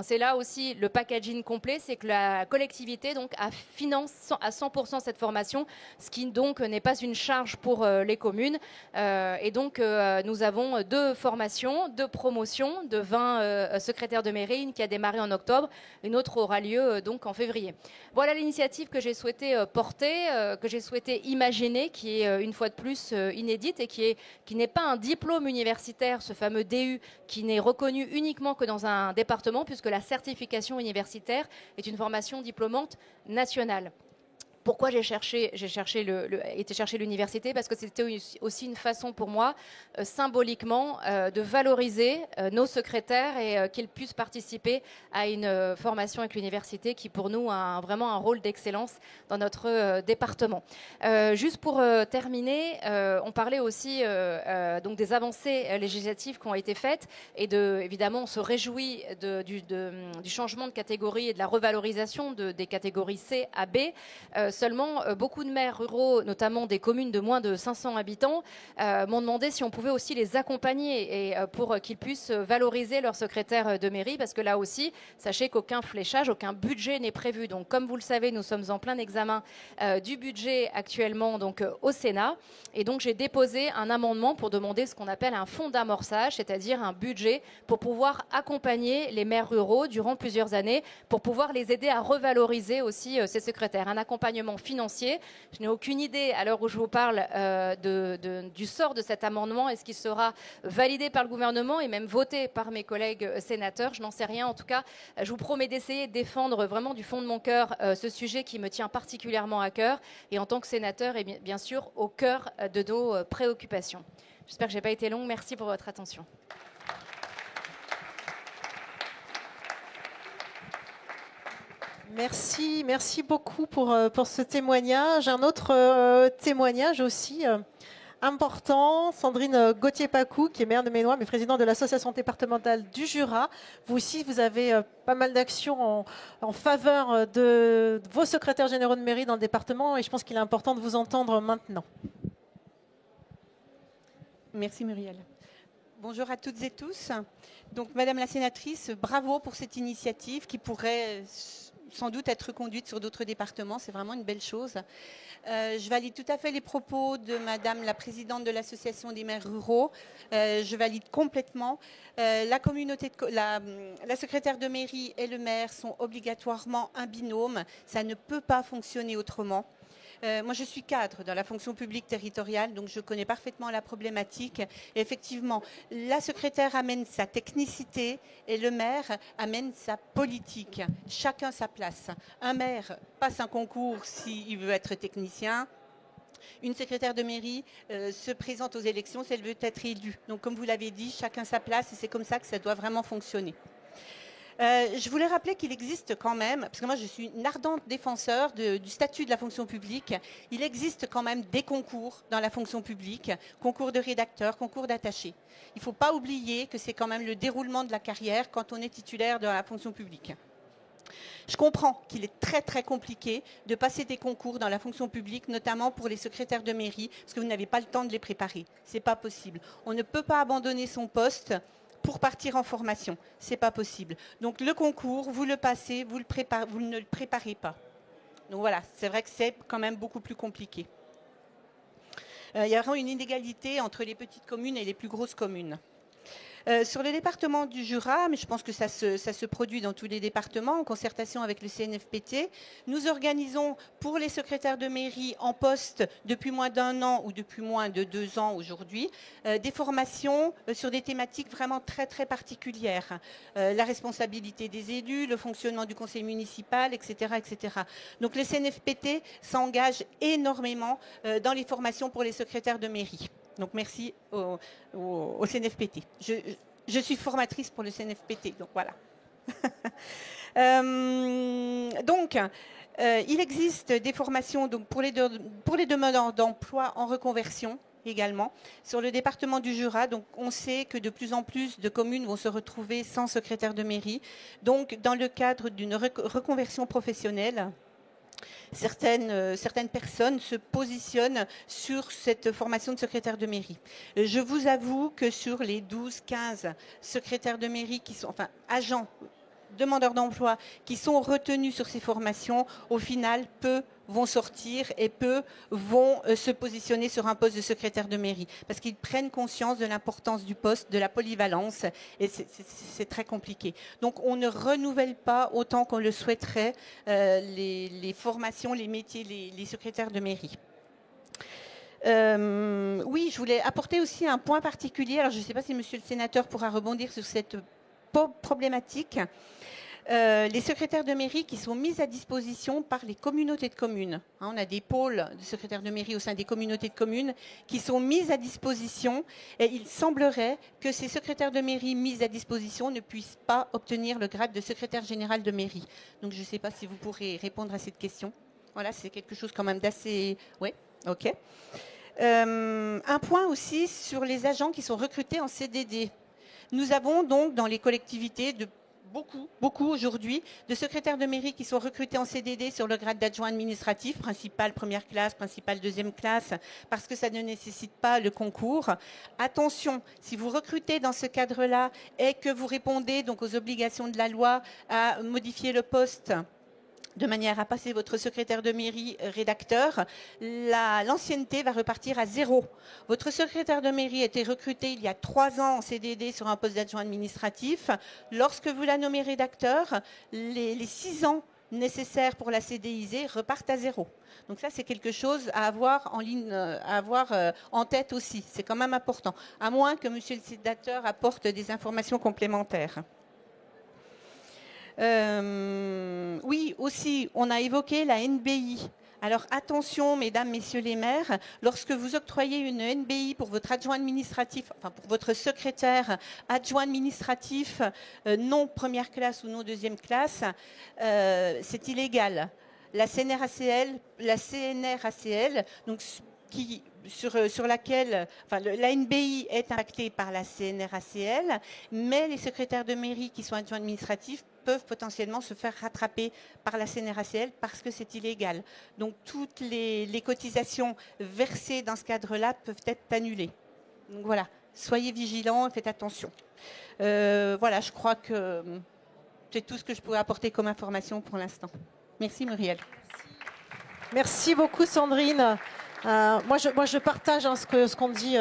c'est là aussi le packaging complet, c'est que la collectivité donc finance à 100% cette formation, ce qui donc n'est pas une charge pour les communes. Et donc nous avons 2 formations, 2 promotions de 20 secrétaires de mairie, une qui a démarré en octobre, une autre aura lieu donc en février. Voilà l'initiative que j'ai souhaité porter, que j'ai souhaité imaginer, qui est une fois de plus inédite et qui n'est pas un diplôme universitaire, ce fameux DU, qui n'est reconnu uniquement que dans un département, puisque la certification universitaire est une formation diplômante nationale. Pourquoi j'ai été chercher l'université? Parce que c'était aussi une façon pour moi, symboliquement, de valoriser nos secrétaires et qu'ils puissent participer à une formation avec l'université qui, pour nous, a vraiment un rôle d'excellence dans notre département. Juste pour terminer, on parlait aussi donc des avancées législatives qui ont été faites et évidemment, on se réjouit du changement de catégorie et de la revalorisation des catégories C à B. Seulement, beaucoup de maires ruraux, notamment des communes de moins de 500 habitants, m'ont demandé si on pouvait aussi les accompagner et pour qu'ils puissent valoriser leurs secrétaires de mairie, parce que là aussi, sachez qu'aucun fléchage, aucun budget n'est prévu. Donc, comme vous le savez, nous sommes en plein examen du budget actuellement donc, au Sénat. Et donc, j'ai déposé un amendement pour demander ce qu'on appelle un fonds d'amorçage, c'est-à-dire un budget pour pouvoir accompagner les maires ruraux durant plusieurs années, pour pouvoir les aider à revaloriser aussi ces secrétaires. Un accompagnement financier. Je n'ai aucune idée, à l'heure où je vous parle, du sort de cet amendement. Est-ce qu'il sera validé par le gouvernement et même voté par mes collègues sénateurs? Je n'en sais rien. En tout cas, je vous promets d'essayer de défendre vraiment du fond de mon cœur ce sujet qui me tient particulièrement à cœur et en tant que sénateur, et bien sûr, au cœur de nos préoccupations. J'espère que je n'ai pas été longue. Merci pour votre attention. Merci beaucoup pour ce témoignage. Un autre témoignage aussi important, Sandrine Gauthier-Pacou, qui est maire de Ménois, mais présidente de l'association départementale du Jura. Vous aussi, vous avez pas mal d'actions en faveur de vos secrétaires généraux de mairie dans le département, et je pense qu'il est important de vous entendre maintenant. Merci Muriel. Bonjour à toutes et tous. Donc, Madame la sénatrice, bravo pour cette initiative qui pourrait sans doute être conduite sur d'autres départements. C'est vraiment une belle chose. Je valide tout à fait les propos de Madame la présidente de l'association des maires ruraux. Je valide complètement. La secrétaire de mairie et le maire sont obligatoirement un binôme. Ça ne peut pas fonctionner autrement. Moi, je suis cadre dans la fonction publique territoriale, donc je connais parfaitement la problématique. Et effectivement, la secrétaire amène sa technicité et le maire amène sa politique. Chacun sa place. Un maire passe un concours s'il veut être technicien. Une secrétaire de mairie se présente aux élections si elle veut être élue. Donc, comme vous l'avez dit, chacun sa place et c'est comme ça que ça doit vraiment fonctionner. Je voulais rappeler qu'il existe quand même, parce que moi je suis une ardente défenseur du statut de la fonction publique, il existe quand même des concours dans la fonction publique, concours de rédacteurs, concours d'attachés. Il ne faut pas oublier que c'est quand même le déroulement de la carrière quand on est titulaire de la fonction publique. Je comprends qu'il est très très compliqué de passer des concours dans la fonction publique, notamment pour les secrétaires de mairie, parce que vous n'avez pas le temps de les préparer. Ce n'est pas possible. On ne peut pas abandonner son poste pour partir en formation. Ce n'est pas possible. Donc le concours, vous le passez, vous ne le préparez pas. Donc voilà, c'est vrai que c'est quand même beaucoup plus compliqué. Il y a vraiment une inégalité entre les petites communes et les plus grosses communes. Sur le département du Jura, mais je pense que ça se produit dans tous les départements, en concertation avec le CNFPT, nous organisons pour les secrétaires de mairie en poste depuis moins d'1 an ou depuis moins de 2 ans aujourd'hui, des formations sur des thématiques vraiment très très particulières. La responsabilité des élus, le fonctionnement du conseil municipal, etc. etc. Donc le CNFPT s'engage énormément dans les formations pour les secrétaires de mairie. Donc merci au CNFPT. Je suis formatrice pour le CNFPT, donc voilà. Il existe des formations donc, pour les demandeurs d'emploi en reconversion également. Sur le département du Jura, donc, on sait que de plus en plus de communes vont se retrouver sans secrétaire de mairie. Donc dans le cadre d'une reconversion professionnelle, certaines personnes se positionnent sur cette formation de secrétaire de mairie. Je vous avoue que sur les 12-15 secrétaires de mairie qui sont, enfin agents, demandeurs d'emploi qui sont retenus sur ces formations, au final, peu vont sortir et peu vont se positionner sur un poste de secrétaire de mairie parce qu'ils prennent conscience de l'importance du poste, de la polyvalence et c'est très compliqué. Donc on ne renouvelle pas autant qu'on le souhaiterait les formations, les métiers, les secrétaires de mairie. Oui, je voulais apporter aussi un point particulier. Alors je ne sais pas si monsieur le sénateur pourra rebondir sur cette problématique. Les secrétaires de mairie qui sont mis à disposition par les communautés de communes. On a des pôles de secrétaires de mairie au sein des communautés de communes qui sont mis à disposition et il semblerait que ces secrétaires de mairie mis à disposition ne puissent pas obtenir le grade de secrétaire général de mairie. Donc je ne sais pas si vous pourrez répondre à cette question. Voilà, c'est quelque chose quand même d'assez... Oui, ok. Un point aussi sur les agents qui sont recrutés en CDD. Nous avons donc dans les collectivités beaucoup aujourd'hui de secrétaires de mairie qui sont recrutés en CDD sur le grade d'adjoint administratif, principal première classe, principal deuxième classe, parce que ça ne nécessite pas le concours. Attention, si vous recrutez dans ce cadre-là et que vous répondez donc aux obligations de la loi à modifier le poste de manière à passer votre secrétaire de mairie rédacteur, l'ancienneté va repartir à 0. Votre secrétaire de mairie a été recruté il y a 3 ans en CDD sur un poste d'adjoint administratif. Lorsque vous la nommez rédacteur, les 6 ans nécessaires pour la CDIser repartent à 0. Donc ça, c'est quelque chose à avoir en ligne, à avoir en tête aussi. C'est quand même important, à moins que monsieur le sénateur apporte des informations complémentaires. Oui, aussi, on a évoqué la NBI. Alors attention, mesdames, messieurs les maires, lorsque vous octroyez une NBI pour votre adjoint administratif, enfin pour votre secrétaire adjoint administratif non première classe ou non deuxième classe, c'est illégal. La CNRACL, donc sur laquelle, enfin, la NBI est impactée par la CNRACL, mais les secrétaires de mairie qui sont adjoints administratifs peuvent potentiellement se faire rattraper par la CNRACL parce que c'est illégal. Donc toutes les cotisations versées dans ce cadre-là peuvent être annulées. Donc voilà, soyez vigilants et faites attention. Voilà, je crois que c'est tout ce que je pouvais apporter comme information pour l'instant. Merci Muriel. Merci beaucoup Sandrine. Moi, je partage ce qu'on dit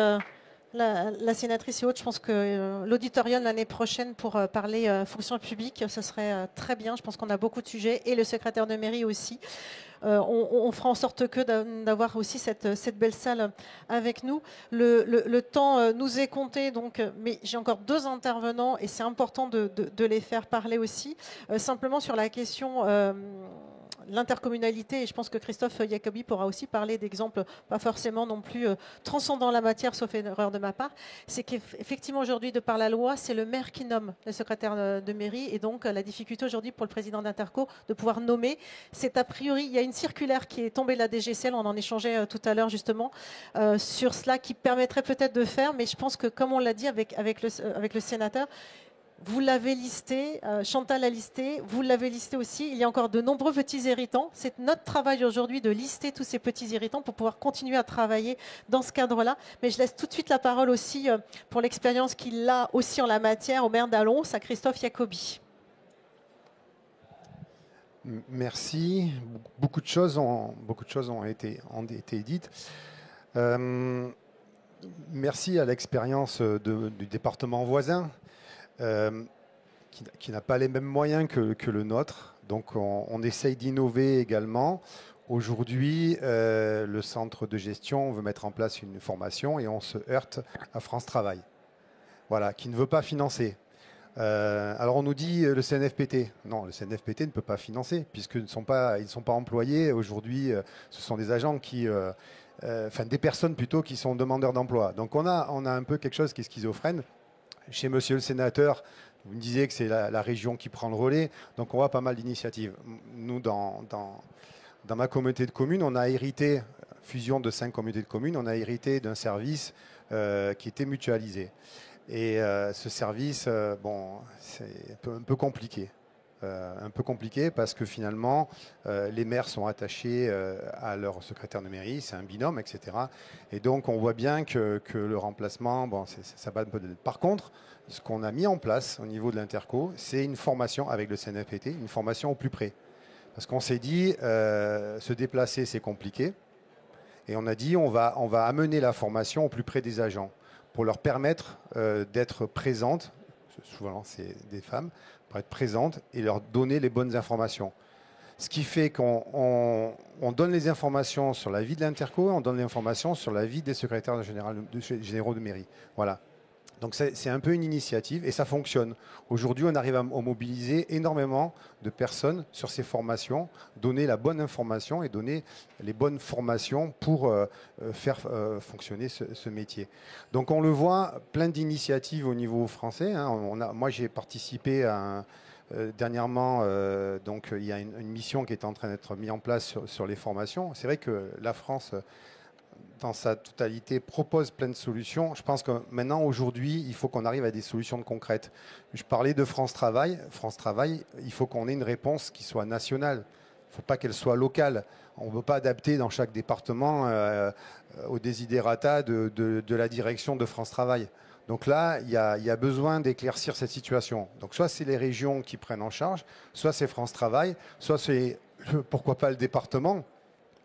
la sénatrice et autres. Je pense que l'auditorium l'année prochaine pour parler fonction publique, ce serait très bien. Je pense qu'on a beaucoup de sujets et le secrétaire de mairie aussi. On fera en sorte d'avoir aussi cette belle salle avec nous. Le temps nous est compté, donc, mais j'ai encore 2 intervenants et c'est important de les faire parler aussi. Simplement sur la question... l'intercommunalité, et je pense que Christophe Jacobi pourra aussi parler d'exemples pas forcément non plus transcendant la matière, sauf une erreur de ma part, c'est qu'effectivement aujourd'hui, de par la loi, c'est le maire qui nomme le secrétaire de mairie, et donc la difficulté aujourd'hui pour le président d'Interco de pouvoir nommer, c'est a priori, il y a une circulaire qui est tombée de la DGCL, on en échangeait tout à l'heure justement, sur cela qui permettrait peut-être de faire, mais je pense que comme on l'a dit avec le sénateur, vous l'avez listé, Chantal l'a listé, vous l'avez listé aussi. Il y a encore de nombreux petits irritants. C'est notre travail aujourd'hui de lister tous ces petits irritants pour pouvoir continuer à travailler dans ce cadre-là. Mais je laisse tout de suite la parole aussi pour l'expérience qu'il a aussi en la matière au maire d'Allons, à Christophe Jacobi. Merci. Beaucoup de choses ont été dites. Merci à l'expérience du département voisin. Qui n'a pas les mêmes moyens que le nôtre. Donc on essaye d'innover également. Aujourd'hui, le centre de gestion veut mettre en place une formation et on se heurte à France Travail, voilà, qui ne veut pas financer. Alors on nous dit le CNFPT. Non, le CNFPT ne peut pas financer puisqu'ils ne sont pas employés. Aujourd'hui, ce sont des agents des personnes plutôt qui sont demandeurs d'emploi. Donc on a un peu quelque chose qui est schizophrène. Chez monsieur le sénateur, vous me disiez que c'est la région qui prend le relais, donc on voit pas mal d'initiatives. Nous, dans ma communauté de communes, on a hérité, fusion de 5 communautés de communes, on a hérité d'un service qui était mutualisé. Et ce service, c'est un peu compliqué. un peu compliqué parce que finalement, les maires sont attachés à leur secrétaire de mairie, c'est un binôme, etc. Et donc, on voit bien que le remplacement, bon, ça bat un peu de... Par contre, ce qu'on a mis en place au niveau de l'Interco, c'est une formation avec le CNFPT, une formation au plus près. Parce qu'on s'est dit, se déplacer, c'est compliqué. Et on a dit, on va amener la formation au plus près des agents pour leur permettre d'être présentes, souvent c'est des femmes, pour être présentes et leur donner les bonnes informations. Ce qui fait qu'on donne les informations sur la vie de l'Interco et on donne les informations sur la vie des secrétaires généraux de mairie. Voilà. Donc c'est un peu une initiative et ça fonctionne. Aujourd'hui, on arrive à mobiliser énormément de personnes sur ces formations, donner la bonne information et donner les bonnes formations pour faire fonctionner ce métier. Donc on le voit, plein d'initiatives au niveau français. Hein. Moi, j'ai participé à dernièrement, donc il y a une mission qui est en train d'être mise en place sur les formations. C'est vrai que la France, dans sa totalité, propose plein de solutions. Je pense que maintenant, aujourd'hui, il faut qu'on arrive à des solutions concrètes. Je parlais de France Travail. France Travail, il faut qu'on ait une réponse qui soit nationale. Il ne faut pas qu'elle soit locale. On ne peut pas adapter dans chaque département aux desiderata de la direction de France Travail. Donc là, il y a besoin d'éclaircir cette situation. Donc soit c'est les régions qui prennent en charge, soit c'est France Travail, soit c'est, pourquoi pas, le département.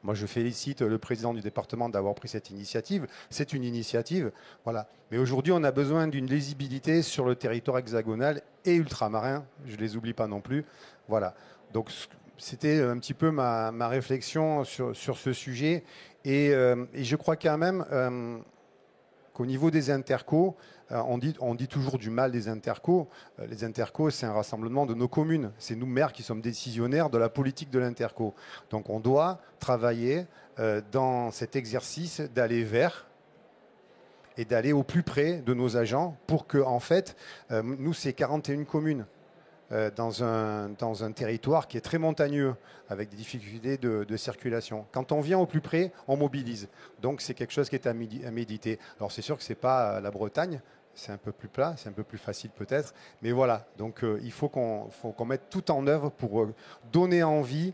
Moi, je félicite le président du département d'avoir pris cette initiative. C'est une initiative, voilà. Mais aujourd'hui, on a besoin d'une lisibilité sur le territoire hexagonal et ultramarin. Je ne les oublie pas non plus. Voilà. Donc, c'était un petit peu ma réflexion sur ce sujet. Et je crois quand même qu'au niveau des intercos, on dit toujours du mal des intercos. Les intercos, c'est un rassemblement de nos communes. C'est nous, maires, qui sommes décisionnaires de la politique de l'interco. Donc on doit travailler dans cet exercice d'aller vers et d'aller au plus près de nos agents pour que, en fait, nous, c'est 41 communes dans un territoire qui est très montagneux, avec des difficultés de circulation. Quand on vient au plus près, on mobilise. Donc c'est quelque chose qui est à méditer. Alors c'est sûr que ce n'est pas la Bretagne, c'est un peu plus plat, c'est un peu plus facile peut-être, mais voilà. Donc il faut qu'on mette tout en œuvre pour donner envie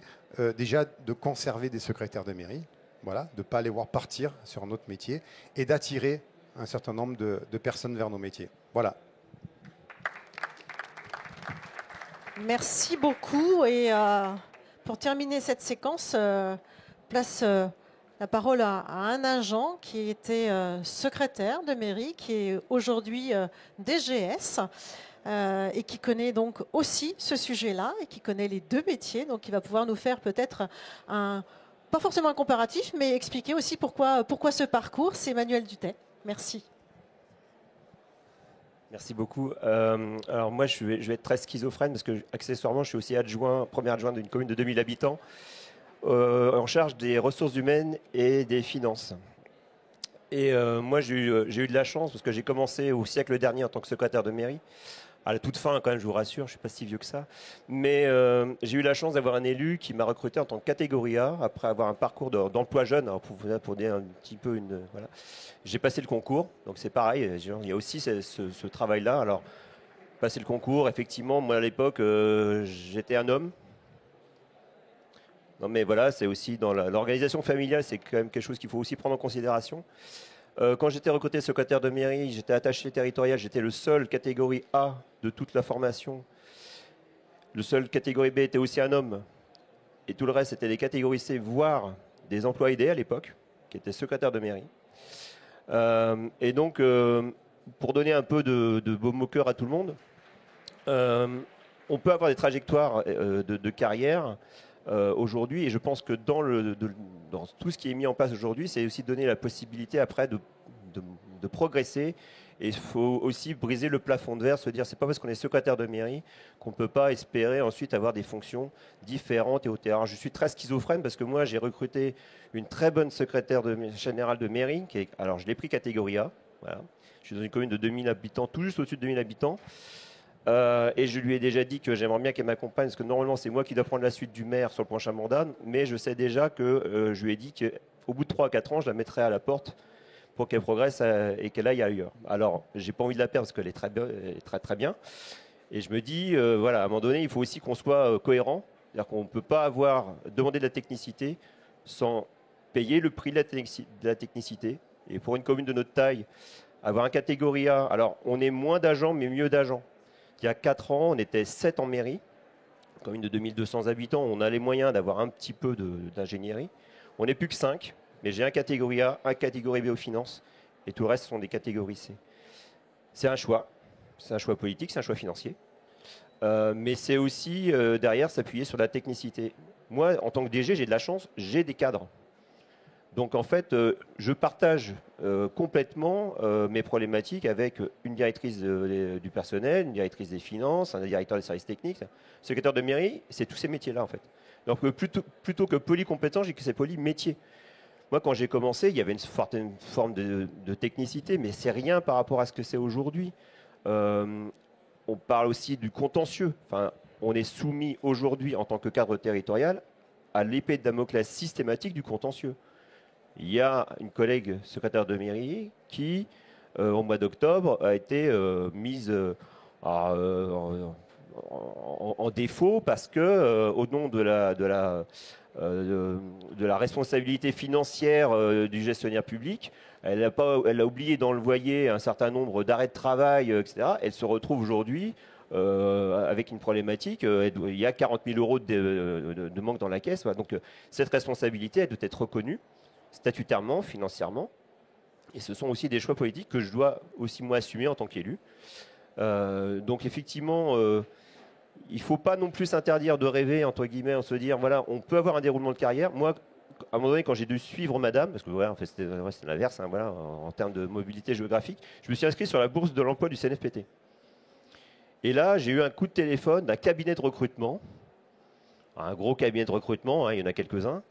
déjà de conserver des secrétaires de mairie, voilà, de ne pas les voir partir sur notre métier et d'attirer un certain nombre de personnes vers nos métiers. Voilà. Merci beaucoup. Et pour terminer cette séquence, place la parole à un agent qui était secrétaire de mairie, qui est aujourd'hui DGS et qui connaît donc aussi ce sujet-là et qui connaît les deux métiers. Donc il va pouvoir nous faire peut-être pas forcément un comparatif, mais expliquer aussi pourquoi ce parcours. C'est Emmanuel Dutet. Merci. Merci beaucoup. Alors moi, je vais être très schizophrène parce que, accessoirement, je suis aussi premier adjoint d'une commune de 2000 habitants en charge des ressources humaines et des finances. Et moi, j'ai eu de la chance parce que j'ai commencé au siècle dernier en tant que secrétaire de mairie. À la toute fin, quand même, je vous rassure, je ne suis pas si vieux que ça. Mais j'ai eu la chance d'avoir un élu qui m'a recruté en tant que catégorie A, après avoir un parcours d'emploi jeune. Alors pour dire un petit peu voilà. J'ai passé le concours, donc c'est pareil, il y a aussi ce travail-là. Alors, passer le concours, effectivement, moi à l'époque, j'étais un homme. Non mais voilà, c'est aussi dans l'organisation familiale, c'est quand même quelque chose qu'il faut aussi prendre en considération. Quand j'étais recruté secrétaire de mairie, j'étais attaché territorial, j'étais le seul catégorie A de toute la formation. Le seul catégorie B était aussi un homme. Et tout le reste, c'était des catégories C, voire des emplois aidés à l'époque, qui étaient secrétaires de mairie. Et donc, pour donner un peu de baume au cœur à tout le monde, on peut avoir des trajectoires de carrière aujourd'hui, et je pense que dans tout ce qui est mis en place aujourd'hui, c'est aussi donner la possibilité après de progresser. Et il faut aussi briser le plafond de verre, se dire c'est pas parce qu'on est secrétaire de mairie qu'on ne peut pas espérer ensuite avoir des fonctions différentes et au terrain. Je suis très schizophrène parce que moi j'ai recruté une très bonne secrétaire générale de mairie, alors je l'ai pris catégorie A, voilà. Je suis dans une commune de 2000 habitants, tout juste au-dessus de 2000 habitants. Et je lui ai déjà dit que j'aimerais bien qu'elle m'accompagne, parce que normalement c'est moi qui dois prendre la suite du maire sur le prochain mandat, mais je sais déjà que je lui ai dit qu'au bout de 3 à 4 ans, je la mettrai à la porte pour qu'elle progresse et qu'elle aille ailleurs. Alors, j'ai pas envie de la perdre parce qu'elle est très bien. Et je me dis, voilà, à un moment donné, il faut aussi qu'on soit cohérent. C'est-à-dire qu'on ne peut pas demander de la technicité sans payer le prix de la technicité. Et pour une commune de notre taille, avoir un catégorie A, alors on est moins d'agents, mais mieux d'agents. Il y a 4 ans, on était 7 en mairie. Commune de 2200 habitants, on a les moyens d'avoir un petit peu d'ingénierie. On n'est plus que 5, mais j'ai un catégorie A, un catégorie B aux finances, et tout le reste sont des catégories C. C'est un choix. C'est un choix politique, c'est un choix financier. Mais c'est aussi, derrière, s'appuyer sur la technicité. Moi, en tant que DG, j'ai de la chance, j'ai des cadres. Donc, en fait, je partage complètement mes problématiques avec une directrice du personnel, une directrice des finances, un directeur des services techniques. Secrétaire de mairie, c'est tous ces métiers-là, en fait. Donc, plutôt que polycompétence, j'ai que c'est polymétier. Moi, quand j'ai commencé, il y avait une forme de technicité, mais c'est rien par rapport à ce que c'est aujourd'hui. On parle aussi du contentieux. Enfin, on est soumis aujourd'hui, en tant que cadre territorial, à l'épée de Damoclès systématique du contentieux. Il y a une collègue secrétaire de mairie qui, au mois d'octobre, a été mise en défaut parce que, au nom de la responsabilité financière du gestionnaire public, elle a oublié d'envoyer un certain nombre d'arrêts de travail, etc. Elle se retrouve aujourd'hui avec une problématique. Il y a 40 000 euros de manque dans la caisse. Voilà. Donc cette responsabilité, elle doit être reconnue statutairement, financièrement. Et ce sont aussi des choix politiques que je dois aussi moi assumer en tant qu'élu. Donc effectivement, il ne faut pas non plus s'interdire de rêver, entre guillemets, en se dire, voilà, on peut avoir un déroulement de carrière. Moi, à un moment donné, quand j'ai dû suivre madame, parce que voilà, en fait, c'était l'inverse, hein, voilà, en termes de mobilité géographique, je me suis inscrit sur la bourse de l'emploi du CNFPT. Et là, j'ai eu un coup de téléphone d'un cabinet de recrutement, un gros cabinet de recrutement, hein, il y en a quelques-uns,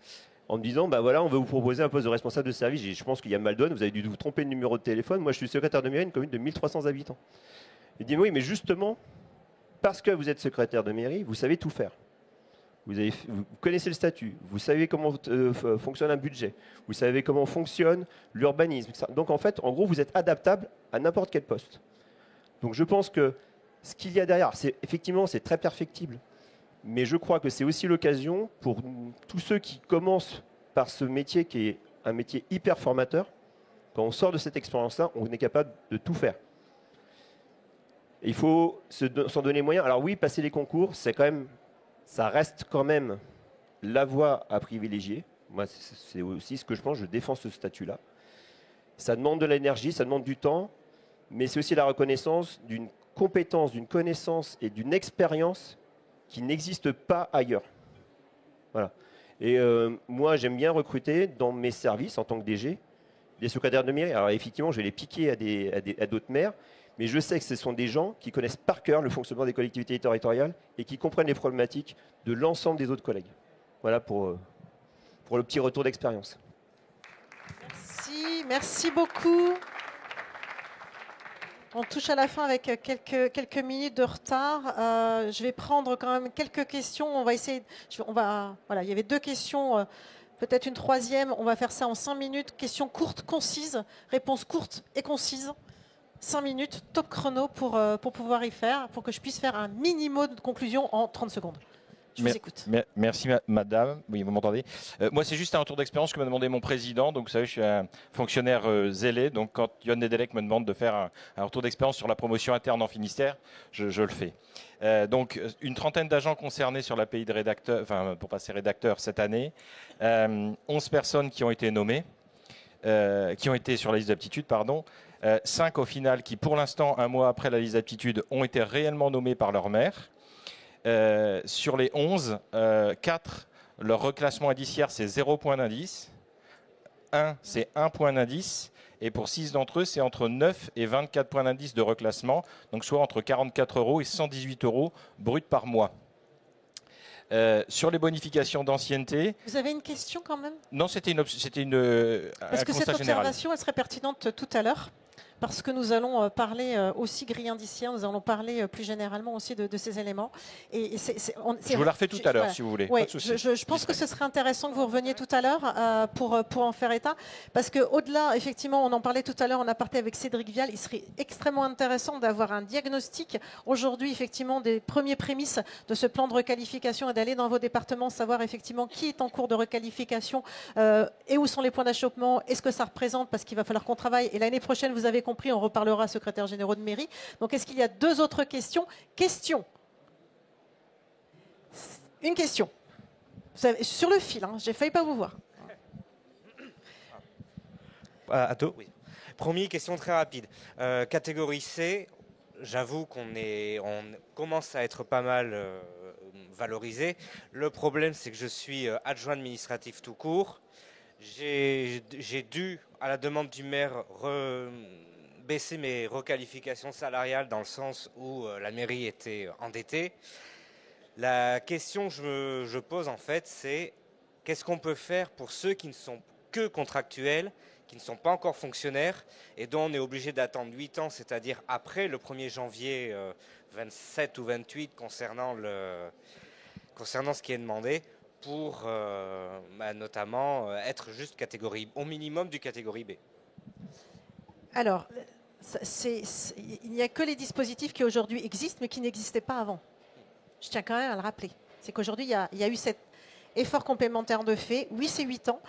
en me disant, bah voilà, on veut vous proposer un poste de responsable de service. Je pense qu'il y a mal donné, vous avez dû vous tromper de numéro de téléphone. Moi, je suis secrétaire de mairie d'une commune de 1300 habitants. Il dit, oui, mais justement, parce que vous êtes secrétaire de mairie, vous savez tout faire. Vous connaissez le statut, vous savez comment fonctionne un budget, vous savez comment fonctionne l'urbanisme. Donc en fait, en gros, vous êtes adaptable à n'importe quel poste. Donc je pense que ce qu'il y a derrière, effectivement, c'est très perfectible. Mais je crois que c'est aussi l'occasion pour tous ceux qui commencent par ce métier qui est un métier hyper formateur. Quand on sort de cette expérience-là, on est capable de tout faire. Et il faut s'en donner moyen. Alors oui, passer les concours, ça reste quand même la voie à privilégier. Moi, c'est aussi ce que je pense, je défends ce statut-là. Ça demande de l'énergie, ça demande du temps, mais c'est aussi la reconnaissance d'une compétence, d'une connaissance et d'une expérience qui n'existe pas ailleurs. Voilà. Et moi, j'aime bien recruter dans mes services en tant que DG des secrétaires de mairie. Alors effectivement, je vais les piquer à d'autres maires, mais je sais que ce sont des gens qui connaissent par cœur le fonctionnement des collectivités territoriales et qui comprennent les problématiques de l'ensemble des autres collègues. Voilà pour le petit retour d'expérience. Merci beaucoup. On touche à la fin avec quelques minutes de retard. Je vais prendre quand même quelques questions. On va essayer. Voilà, il y avait 2 questions. Peut-être une troisième. On va faire ça en 5 minutes. Questions courtes, concises. Réponses courtes et concises. 5 minutes, top chrono pour pouvoir y faire, pour que je puisse faire un minimum de conclusion en 30 secondes. Je vous écoute. Merci madame. Oui, vous m'entendez. Moi, c'est juste un retour d'expérience que m'a demandé mon président. Donc, vous savez, je suis un fonctionnaire zélé. Donc, quand Yon Nedelec me demande de faire un retour d'expérience sur la promotion interne en Finistère, je le fais. Donc, une trentaine d'agents concernés sur l'API de rédacteur, enfin, pour passer rédacteur cette année. 11 personnes qui ont été nommées, qui ont été sur la liste d'aptitude, pardon. 5 au final qui, pour l'instant, un mois après la liste d'aptitude, ont été réellement nommés par leur maire. Sur les 11, 4, leur reclassement indiciaire, c'est 0 point d'indice. 1, c'est 1 point d'indice. Et pour 6 d'entre eux, c'est entre 9 et 24 points d'indice de reclassement. Donc soit entre 44 € et 118 € bruts par mois. Sur les bonifications d'ancienneté... Vous avez une question quand même? Non, c'était une Parce que cette observation, elle serait pertinente tout à l'heure. parce que nous allons parler aussi grille indiciaire, nous allons parler plus généralement aussi de ces éléments. Je vous la refais tout à l'heure, si vous voulez. Oui, pas de souci. je pense que ce serait intéressant que vous reveniez tout à l'heure pour en faire état, parce qu'au-delà, effectivement, on en parlait tout à l'heure, on a parlé avec Cédric Vial, il serait extrêmement intéressant d'avoir un diagnostic aujourd'hui, effectivement, des premiers prémices de ce plan de requalification et d'aller dans vos départements, savoir effectivement qui est en cours de requalification et où sont les points d'achoppement, est-ce que ça représente, parce qu'il va falloir qu'on travaille. Et l'année prochaine, vous avez compris, on reparlera secrétaire généraux de mairie. Donc, est-ce qu'il y a 2 autres questions? Une question. Vous avez, sur le fil, j'ai failli pas vous voir. Atto, oui. Première question très rapide. Catégorie C, j'avoue qu'on commence à être pas mal valorisé. Le problème, c'est que je suis adjoint administratif tout court. J'ai dû, à la demande du maire, baisser mes requalifications salariales dans le sens où la mairie était endettée. La question que je pose en fait, c'est qu'est-ce qu'on peut faire pour ceux qui ne sont que contractuels, qui ne sont pas encore fonctionnaires et dont on est obligé d'attendre 8 ans, c'est-à-dire après le 1er janvier 27 ou 28 concernant ce qui est demandé pour notamment être juste au minimum du catégorie B. Alors, il n'y a que les dispositifs qui aujourd'hui existent mais qui n'existaient pas avant. Je tiens quand même à le rappeler. C'est qu'aujourd'hui, il y a eu cet effort complémentaire de fait. Oui, c'est 8 ans,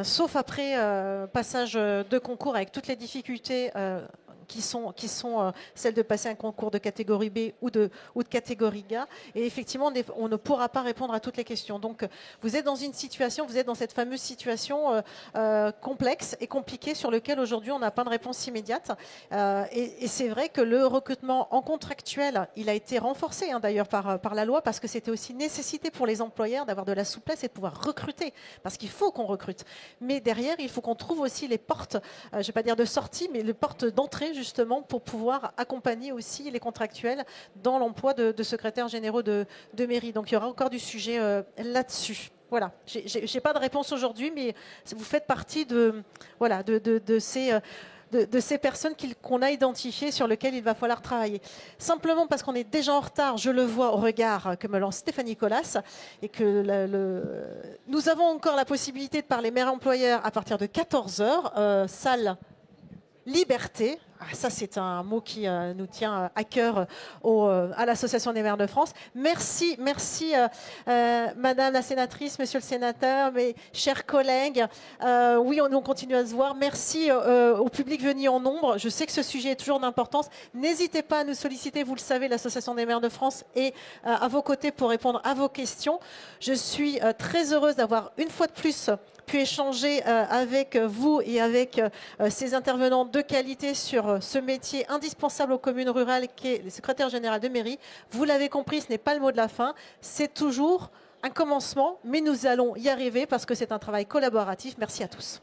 sauf après passage de concours avec toutes les difficultés qui sont celles de passer un concours de catégorie B ou de catégorie G. Et effectivement, on ne pourra pas répondre à toutes les questions. Donc, vous êtes dans cette fameuse situation complexe et compliquée sur laquelle aujourd'hui on n'a pas de réponse immédiate. Et c'est vrai que le recrutement en contractuel, il a été renforcé d'ailleurs par la loi, parce que c'était aussi nécessité pour les employeurs d'avoir de la souplesse et de pouvoir recruter, parce qu'il faut qu'on recrute. Mais derrière, il faut qu'on trouve aussi les portes, je ne vais pas dire de sortie, mais les portes d'entrée justement pour pouvoir accompagner aussi les contractuels dans l'emploi de secrétaires généraux de mairie. Donc il y aura encore du sujet là-dessus. Voilà, j'ai pas de réponse aujourd'hui, mais vous faites partie de ces personnes qu'on a identifiées sur lesquelles il va falloir travailler. Simplement parce qu'on est déjà en retard, je le vois au regard que me lance Stéphanie Colas, et que nous avons encore la possibilité de parler maire-employeur à partir de 14h, salle liberté. Ça, c'est un mot qui nous tient à cœur à l'Association des maires de France. Merci, Madame la sénatrice, Monsieur le sénateur, mes chers collègues. Oui, on continue à se voir. Merci au public venu en nombre. Je sais que ce sujet est toujours d'importance. N'hésitez pas à nous solliciter. Vous le savez, l'Association des maires de France est à vos côtés pour répondre à vos questions. Je suis très heureuse d'avoir une fois de plus pu échanger avec vous et avec ces intervenants de qualité sur ce métier indispensable aux communes rurales qu'est le secrétaire général de mairie. Vous l'avez compris, ce n'est pas le mot de la fin, c'est toujours un commencement, mais nous allons y arriver parce que c'est un travail collaboratif. Merci à tous.